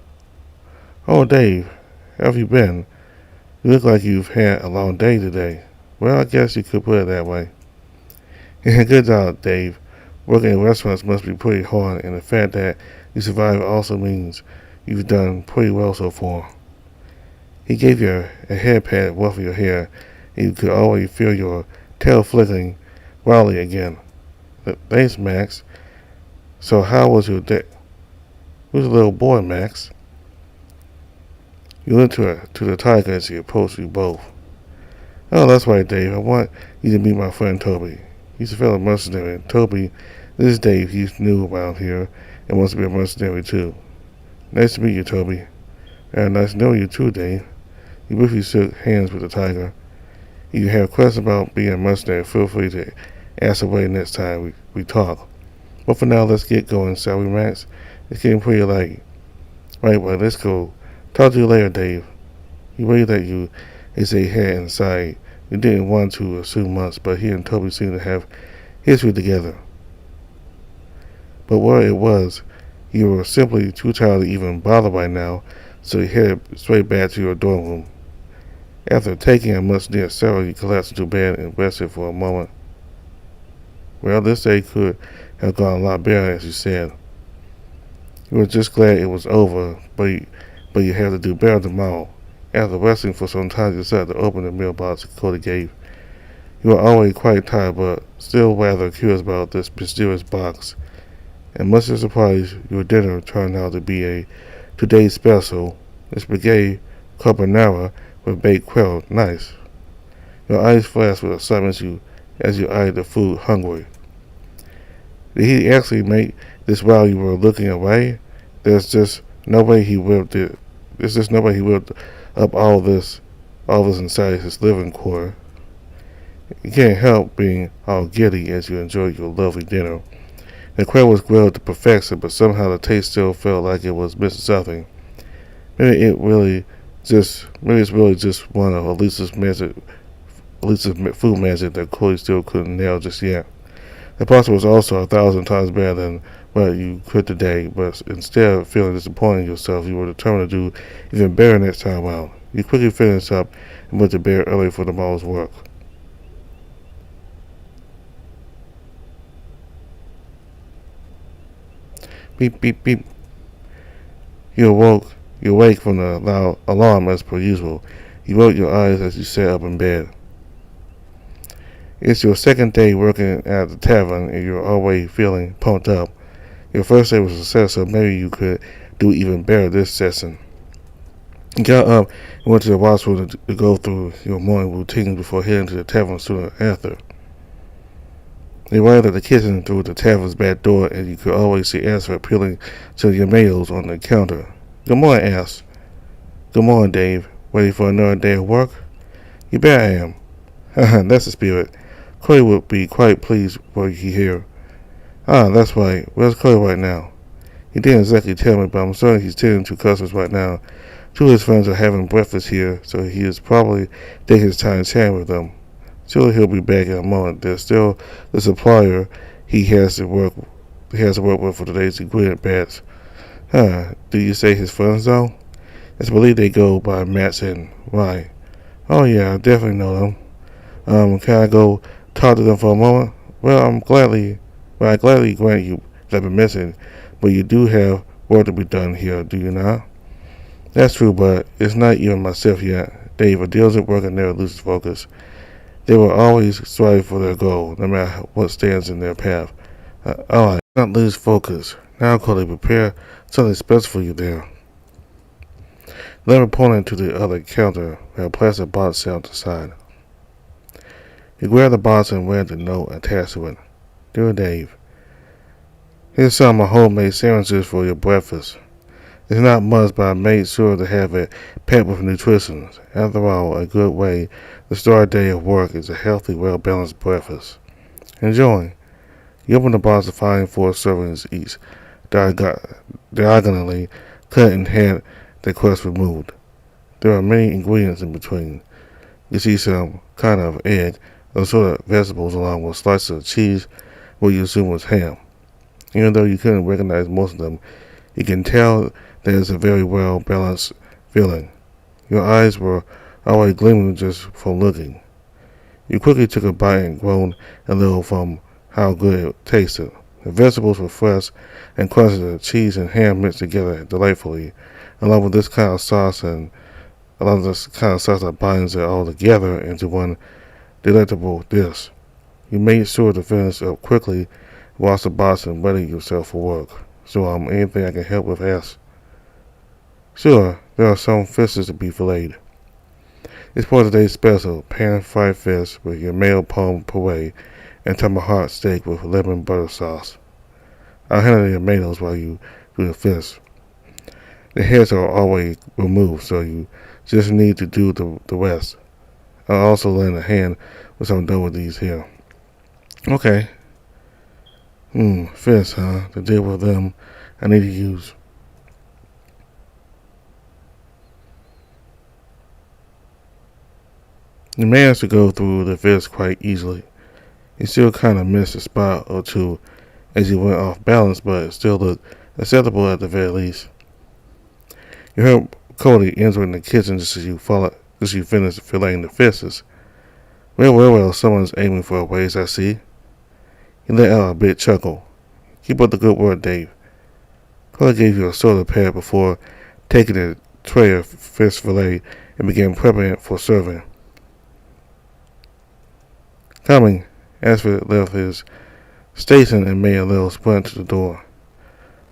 Oh, Dave, how have you been? You look like you've had a long day today. Well, I guess you could put it that way. Good job, Dave. Working in restaurants must be pretty hard, and the fact that you survived also means you've done pretty well so far. He gave you a head pat to ruffle your hair, and you could already feel your tail flickering wildly again. Thanks, Max. So how was your day? Who's the little boy, Max? You looked to the tiger as he approached you both. Oh, that's right, Dave. I want you to meet my friend Toby. He's a fellow mercenary. Toby, this is Dave. He's new around here and wants to be a mercenary too. Nice to meet you, Toby. And nice to know you too, Dave. You briefly shook hands with the tiger. If you have questions about being a mercenary, feel free to ask away next time we talk. But for now, let's get going, shall we, Max? It's getting pretty late. Right, well, let's go. Talk to you later, Dave. He waved at you as they head inside. You didn't want to assume much, but he and Toby seemed to have history together. But where it was, you were simply too tired to even bother by now, so you headed straight back to your dorm room. After taking a much-needed shower, you collapsed into bed and rested for a moment. Well, this day could have gone a lot better, as you said. You were just glad it was over, but you had to do better tomorrow. After resting for some time, you decided to open the mailbox Cody gave. You were already quite tired, but still rather curious about this mysterious box. And much to your surprise, your dinner turned out to be a today's special, a spaghetti carbonara with baked quail. Nice. Your eyes flashed with excitement as you eyed the food hungry. Did he actually make this while you were looking away? There's just no way he whipped up all this inside his living quarter. You can't help being all giddy as you enjoyed your lovely dinner. The quail was grilled to perfection, but somehow the taste still felt like it was missing something. Maybe it's really just one of Elisa's food magic that Cody still couldn't nail just yet. The pasta was also 1,000 times better than what you could today, but instead of feeling disappointed in yourself, you were determined to do even better next time out. You quickly finished up and went to bed early for tomorrow's work. Beep, beep, beep. You awake from the loud alarm as per usual. You rolled your eyes as you sat up in bed. It's your second day working at the tavern and you're already feeling pumped up. Your first day was a success, so maybe you could do even better this session. You got up and went to the washroom to go through your morning routine before heading to the tavern soon after. You arrived at the kitchen through the tavern's back door and you could always see Asper peeling to your meals on the counter. Good morning, Ass. Good morning, Dave. Ready for another day of work? You bet I am. That's the spirit. Kody would be quite pleased were he here. Ah, that's right. Where's Kody right now? He didn't exactly tell me, but I'm certain he's tending to customers right now. Two of his friends are having breakfast here, so he is probably taking his time chatting with them. Surely he'll be back in a moment. There's still the supplier he has to work with for today's ingredient batch. Do you say his friends though? It's believed they go by Matt's and Rye. Oh yeah, I definitely know them. Can I go talk to them for a moment? Well, I gladly grant you that I've been missing, but you do have work to be done here, do you not? That's true, but it's not even myself yet. Dave, a diligent worker never loses focus. They will always strive for their goal, no matter what stands in their path. Alright, not lose focus. Now, Kody, prepare something special for you there. Lever pointed to the other counter where a plastic box sat on the side. He grabbed the box and read the note attached to it. Dear Dave, here's some of my homemade sandwiches for your breakfast. It's not much, but I made sure to have it packed with nutrition. After all, a good way to start a day of work is a healthy, well-balanced breakfast. Enjoy. You open the box to find 4 servings each, diagonally cut and had the crust removed. There are many ingredients in between. You see some kind of egg, assorted vegetables along with slices of cheese, what you assume was ham. Even though you couldn't recognize most of them, you can tell that it's a very well-balanced filling. Your eyes were already gleaming just from looking. You quickly took a bite and groaned a little from how good it tasted. The vegetables were fresh and crunchy. The cheese and ham mixed together delightfully, along with this kind of sauce that binds it all together into one delectable dish. You made sure to finish up quickly, wash the box, and ready yourself for work. So, anything I can help with, ask. Sure, there are some fishes to be filleted. It's part of today's special, pan-fried fish with your mayo palm puree and tomahawk steak with lemon butter sauce. I'll handle the tomatoes while you do the fish. The heads are already removed, so you just need to do the rest. I'll also lend a hand once I'm done with these here. Okay. Fish, huh? To deal with them, I need to use. You managed to go through the fish quite easily. You still kind of missed a spot or two as you went off balance, but it still looked acceptable at the very least. You heard Kody entering the kitchen just as you finished filleting the fishes. Well, someone's aiming for a raise, I see. He let out a big chuckle. Keep up the good work, Dave. Kody gave you a soda pad before taking a tray of fish fillet and began prepping it for serving. Coming, Ashford left his station and made a little sprint to the door.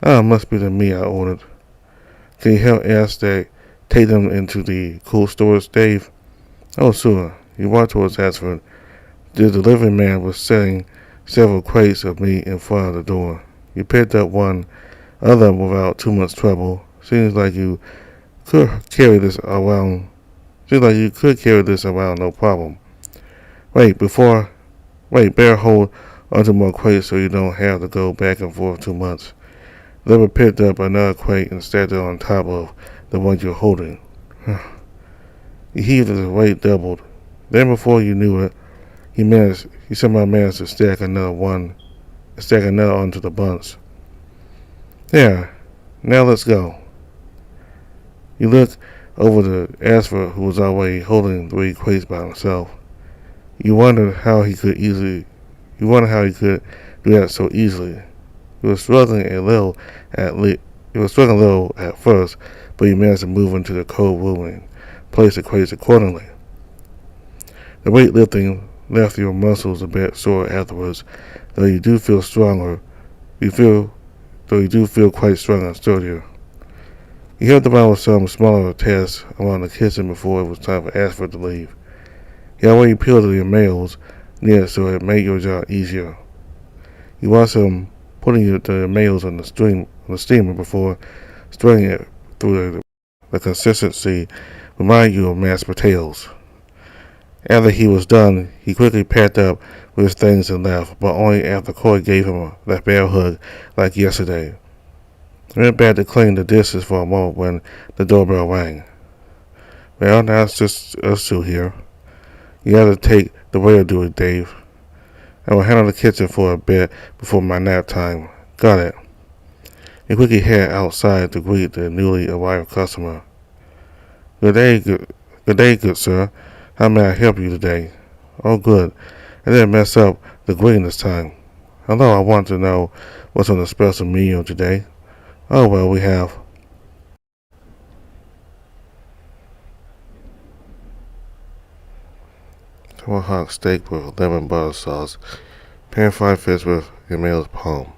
Must be the meat I ordered. Can you help Ash take them into the cool storage, Dave? Oh, sure. You walked towards Ashford. The delivery man was setting several crates of meat in front of the door. You picked up one of them without too much trouble. Seems like you could carry this around. No problem. Better hold onto more crates so you don't have to go back and forth too much. Lever picked up another crate and stacked it on top of the one you're holding. He heaved as the weight doubled. Then before you knew it, he somehow managed to stack another onto the bunch. There, now let's go. You looked over to Ashford, who was already holding 3 crates by himself. You wondered how he could do that so easily. He was struggling a little at le- he was struggling a little at first, but he managed to move into the cold room and place the crates accordingly. The weightlifting left your muscles a bit sore afterwards, though you do feel stronger. You feel though you do feel quite strong and sturdier. He helped around with some smaller tasks around the kitchen before it was time for Ashford to leave. He already peeled your nails near so it made your job easier. You watched him putting the nails on the steamer before stirring it through the consistency reminded you of mashed potatoes. After he was done, he quickly packed up with his things and left, but only after Kody gave him that bear hug like yesterday. He went back to clean the dishes for a moment when the doorbell rang. Well, now it's just us two here. You have to take the waiter duty, Dave. I will handle the kitchen for a bit before my nap time. Got it. He quickly headed outside to greet the newly arrived customer. Good day, good sir. How may I help you today? Oh, good. I didn't mess up the greeting this time. Hello, I want to know what's on the special menu today. Oh, well, we have tomahawk steak with lemon butter sauce, pan-fried fish with Emil's palm.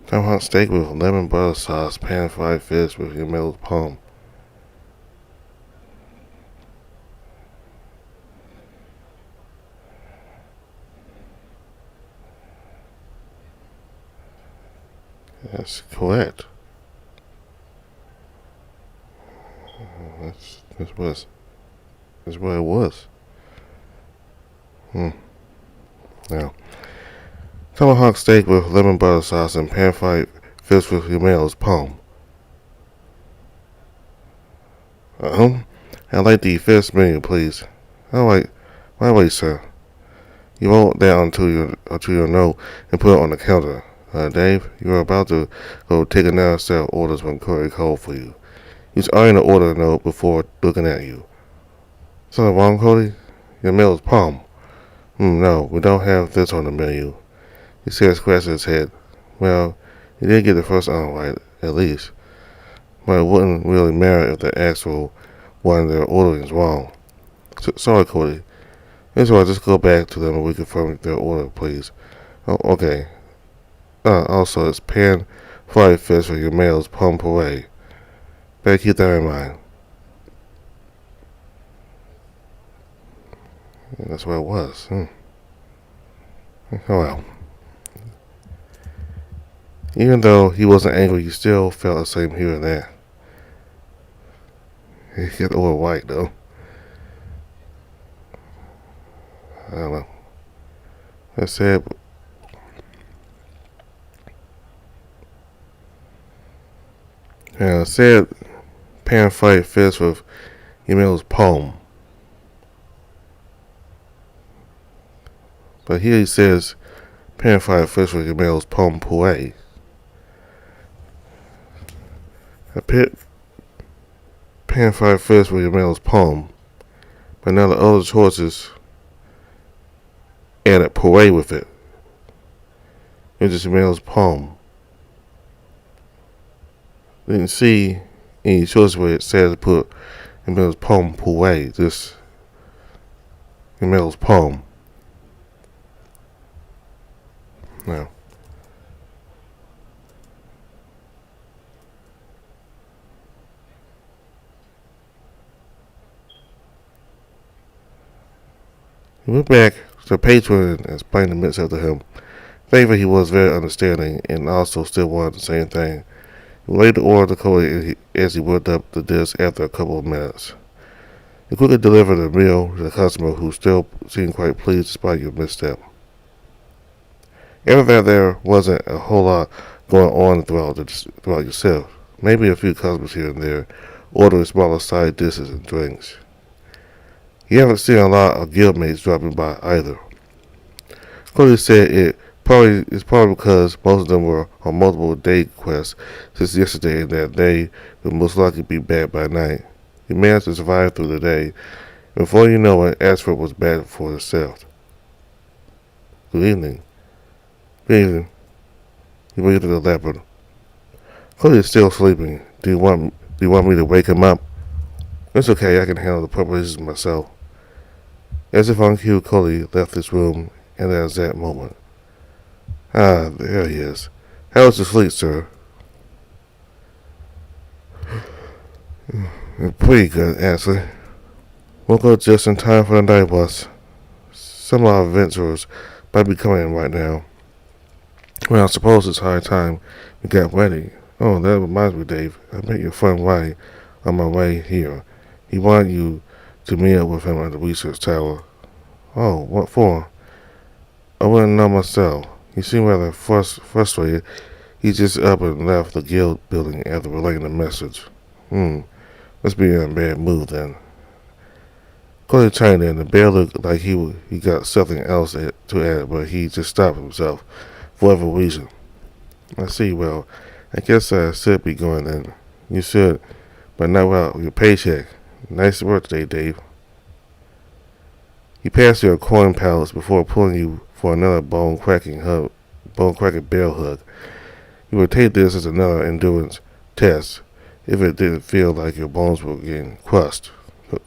Tomahawk steak with lemon butter sauce, pan-fried fish with Emil's palm. That's correct. That's what it was. Now, tomahawk steak with lemon butter sauce and pan-fried fish with Emil's palm. I'd like the fish menu, please. Alright, wait, sir. You roll it down to your note and put it on the counter. Dave, you are about to go take another set of orders when Kody called for you. He's eyeing the order note before looking at you. Something wrong, Kody? Your meal is palm. No, we don't have this on the menu. He said, scratching his head. Well, you did get the first one right, at least. But it wouldn't really matter if the actual one they're ordering is wrong. Sorry, Kody. It's alright, just go back to them and reconfirm their order, please. Oh, okay. Also, it's pan-fried fish for your meal's palm puree. Better keep that in mind. And that's what it was. Oh well. Even though he wasn't angry, he still felt the same here and there. He got a little white though. I don't know. I said, pan-fried fish with Emil's palm. But here he says pan-fried fish with Emil's palm puree. I picked pan-fried fish with Emil's palm, but now the other choices added puree with it. It's just Emil's palm. Didn't see any choice where it says to put Emil's palm puree, just Emil's palm. Now, he went back to the patron and explained the mix-up to him. Thankfully, he was very understanding and also still wanted the same thing. He laid the order to Kody as he whipped up the dish after a couple of minutes. He quickly delivered the meal to the customer, who still seemed quite pleased despite your misstep. After that, there wasn't a whole lot going on throughout your shift. maybe a few customers here and there, ordering smaller side dishes and drinks. You haven't seen a lot of guildmates dropping by either. Kody said it's probably because most of them were on multiple day quests since yesterday and that they will most likely be back by night. He managed to survive through the day. Before you know it, Ashford was back for herself. Good evening. Good evening. He waited to the leopard. Kody is still sleeping. Do you want me to wake him up? It's okay, I can handle the preparations myself. As if on cue, Kody left this room at that exact moment. Ah, there he is. How was your sleep, sir? Pretty good, actually. Woke up just in time for the night bus. Some of our adventurers might be coming in right now. Well, I suppose it's high time we got ready. Oh, that reminds me, Dave. I met your friend White on my way here. He wanted you to meet up with him at the research tower. Oh, what for? I wouldn't know myself. He seemed rather frustrated. He just up and left the guild building after relaying the message. Must be in a bad mood then. Kody chimed in. The bear looked like he got something else to add, but he just stopped himself for whatever reason. I see. Well, I guess I should be going then. You should, but not without your paycheck. Nice work today, Dave. He passed you a coin palace before pulling you for another bone-cracking bear hug. You would take this as another endurance test if it didn't feel like your bones were getting crushed.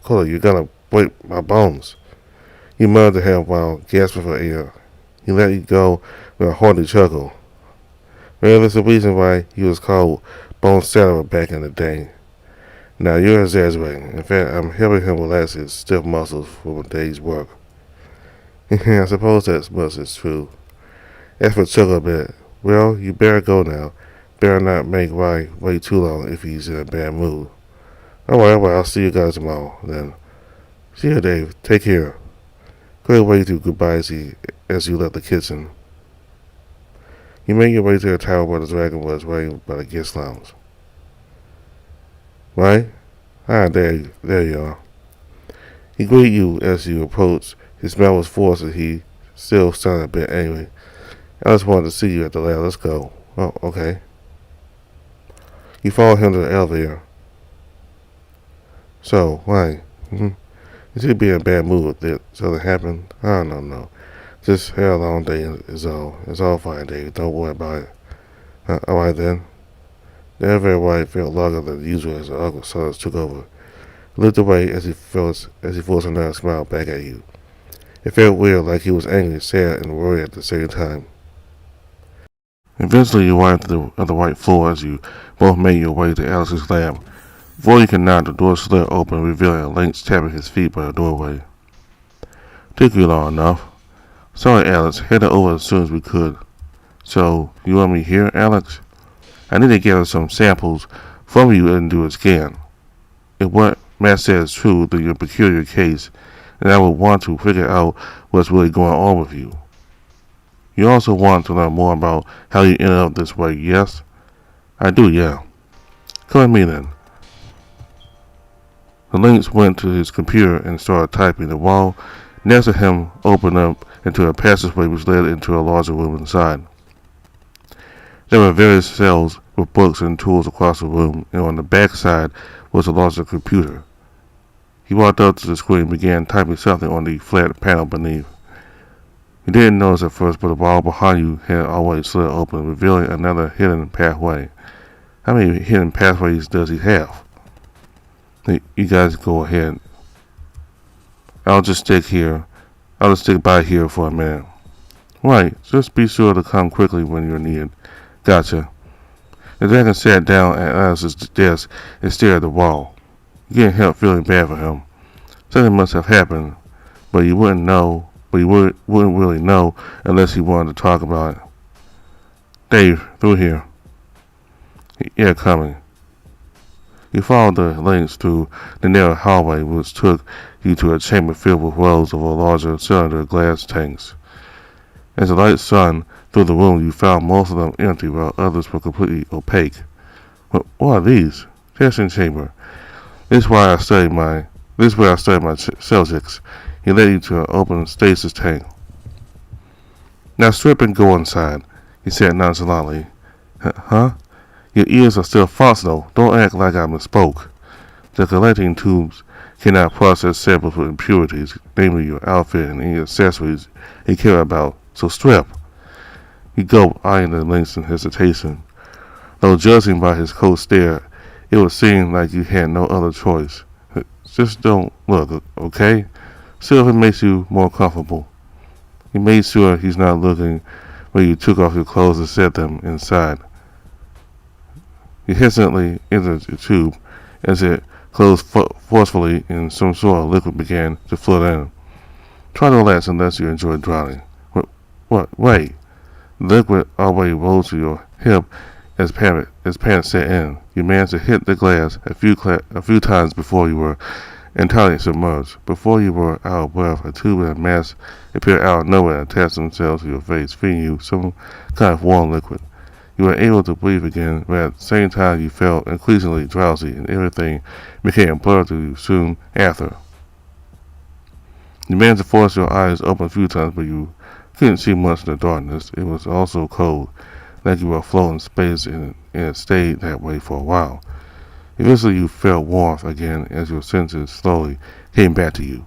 Kody, you're gonna break my bones. You muttered to him while gasping for air. He let you go with a hearty chuckle. Well, there's a reason why he was called Bone Saddler back in the day. Now, you're exaggerating. In fact, I'm helping him relax his stiff muscles from a day's work. I suppose that much is true. Ashford chuckled a bit. Well, you better go now. Better not make Rye wait too long if he's in a bad mood. Alright, I'll see you guys tomorrow, then. See you, Dave. Take care. Kody waved you goodbye as you left the kitchen. You made your way to the tower where the dragon was waiting by the guest lounge. Right? Ah, there you are. He greeted you as you approached. His smile was forced and he still sounded a bit angry. I just wanted to see you at the lab. Let's go. Oh, okay. You followed him to the elevator. So, why? You should be in a bad mood with it. Something happened? Oh, no. Just had a long day is all. It's all fine, Dave. Don't worry about it. Alright then. The elevator ride felt longer than usual as the ugly silence took over. He looked away as he forced another smile back at you. It felt weird, like he was angry, sad, and worried at the same time. Eventually, you arrived at the right floor as you both made your way to Alex's lab. Before you could nod, the door slid open, revealing Lynx tapping his feet by the doorway. Took you long enough. Sorry, Alex. Headed over as soon as we could. So, you want me here, Alex? I need to gather some samples from you and do a scan. If what Matt said is true, then your peculiar case, and I would want to figure out what's really going on with you. You also want to learn more about how you ended up this way, yes? I do, yeah. Come with me then. The Lynx went to his computer and started typing. The wall next to him opened up into a passageway which led into a larger room inside. There were various cells with books and tools across the room, and on the back side was a larger computer. He walked up to the screen and began typing something on the flat panel beneath. You didn't notice at first, but the wall behind you had already slid open, revealing another hidden pathway. How many hidden pathways does he have? You guys go ahead. I'll just stick by here for a minute. Right, just be sure to come quickly when you're needed. Gotcha. The dragon sat down at Alice's desk and stared at the wall. You couldn't help feeling bad for him. Something must have happened, but you wouldn't really know unless he wanted to talk about it. Dave, through here. Yeah, coming. You followed the Lynx through the narrow hallway which took you to a chamber filled with rows of larger cylinder glass tanks. As the light shone through the room, you found most of them empty while others were completely opaque. What are these? Testing chamber. This is where I study my subjects. He led you to an open stasis tank. Now strip and go inside, he said nonchalantly. Huh? Your ears are still functional. Don't act like I misspoke. The collecting tubes cannot process samples with impurities, namely your outfit and any accessories they care about. So strip. He gulped, eyeing the links in hesitation. Though judging by his cold stare, it would seem like you had no other choice. Just don't look, okay? See if it makes you more comfortable. He made sure he's not looking when you took off your clothes and set them inside. He hesitantly entered the tube as it closed forcefully and some sort of liquid began to flood in. Try to relax unless you enjoy drowning. What? Wait. The liquid already rose to your hip as panic set in. You managed to hit the glass a few times before you were entirely submerged. Before you were out of breath, a tube and a mask appeared out of nowhere and attached themselves to your face, feeding you some kind of warm liquid. You were able to breathe again, but at the same time you felt increasingly drowsy, and everything became blurred to you soon after. You managed to force your eyes open a few times, but you couldn't see much in the darkness. It was also cold, like you were floating in space, and it stayed that way for a while. Eventually you felt warmth again as your senses slowly came back to you.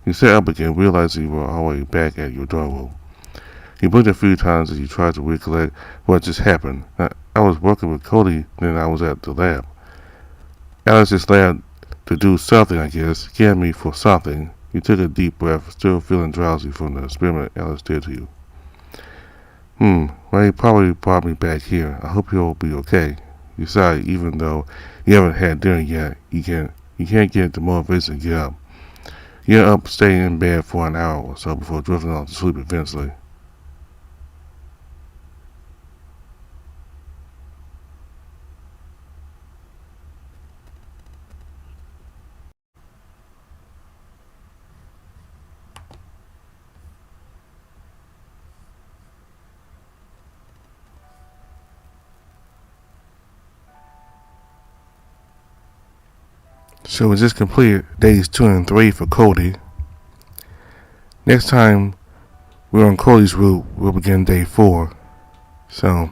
You sat up again, realizing you were already back at your dorm room. You blinked a few times as you tried to recollect what just happened. I was working with Kody, then I was at the lab. Alex's lab to do something, I guess, scanned me for something. You took a deep breath, still feeling drowsy from the experiment Alex did to you. Well, he probably brought me back here. I hope you'll be okay. You sighed, even though you haven't had dinner yet. You can't get the motivation to get up. You end up staying in bed for an hour or so before drifting off to sleep eventually. So we just completed days 2 and 3 for Kody. Next time we're on Kody's route, we'll begin day 4. So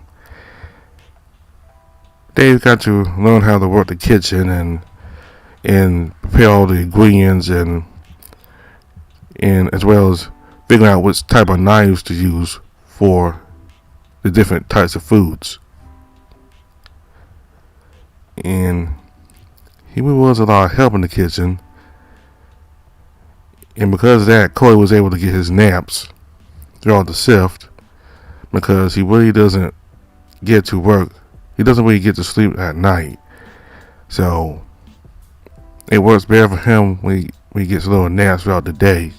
Dave got to learn how to work the kitchen and prepare all the ingredients and as well as figuring out which type of knives to use for the different types of foods. And he was a lot of help in the kitchen. And because of that, Kody was able to get his naps throughout the shift because he really doesn't get to work. He doesn't really get to sleep at night. So it works better for him when he gets little naps throughout the day.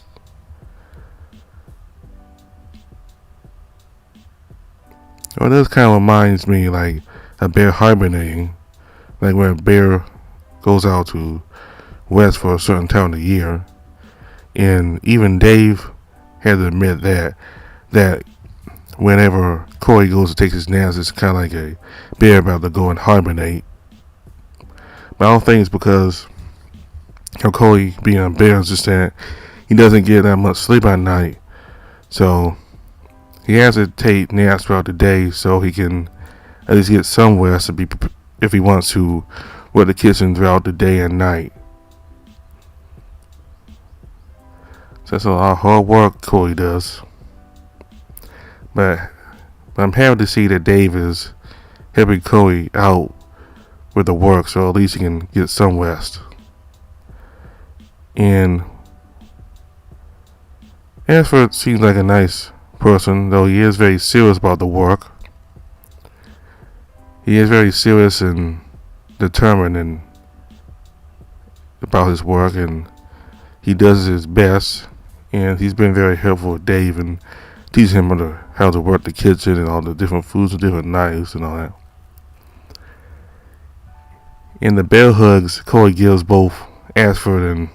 Well, this kind of reminds me like a bear hibernating. Like when a bear goes out to rest for a certain time of the year. And even Dave had to admit that whenever Kody goes to take his naps, it's kind of like a bear about to go and hibernate. But I don't think it's because Kody being a bear is just that he doesn't get that much sleep at night. So he has to take naps throughout the day so he can at least get some rest to be if he wants to work the kitchen throughout the day and night. So that's a lot of hard work Kody does. But I'm happy to see that Dave is helping Kody out with the work so at least he can get some rest. And Ashford seems like a nice person, though he is very serious about the work. He is very serious and determined and about his work, and he does his best, and he's been very helpful with Dave and teaching him how to work the kitchen and all the different foods and different knives and all that. In the bear hugs Kody gives both Ashford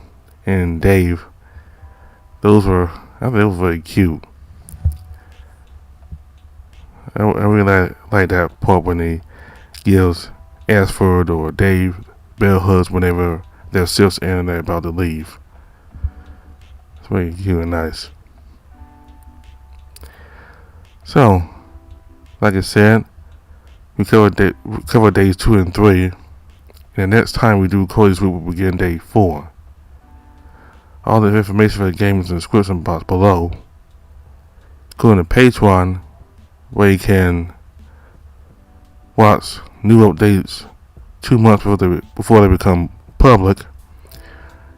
and Dave, I thought they were very cute. I really like that part when he gives Ashford or Dave bell hugs whenever their sister and they're about to leave. It's very cute and nice. So, like I said, we cover days 2 and 3. And the next time we do Kody's week, we'll begin day 4. All the information for the game is in the description box below. Go to Patreon, where you can watch new updates 2 months before they become public.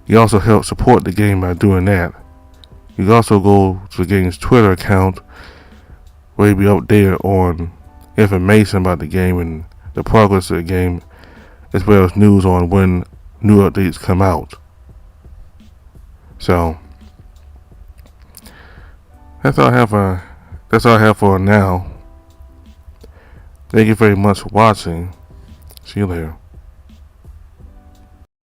You also help support the game by doing that. You can also go to the game's Twitter account, where you'll be updated on information about the game and the progress of the game, as well as news on when new updates come out. So that's all I have for now. Thank you very much for watching. See you later.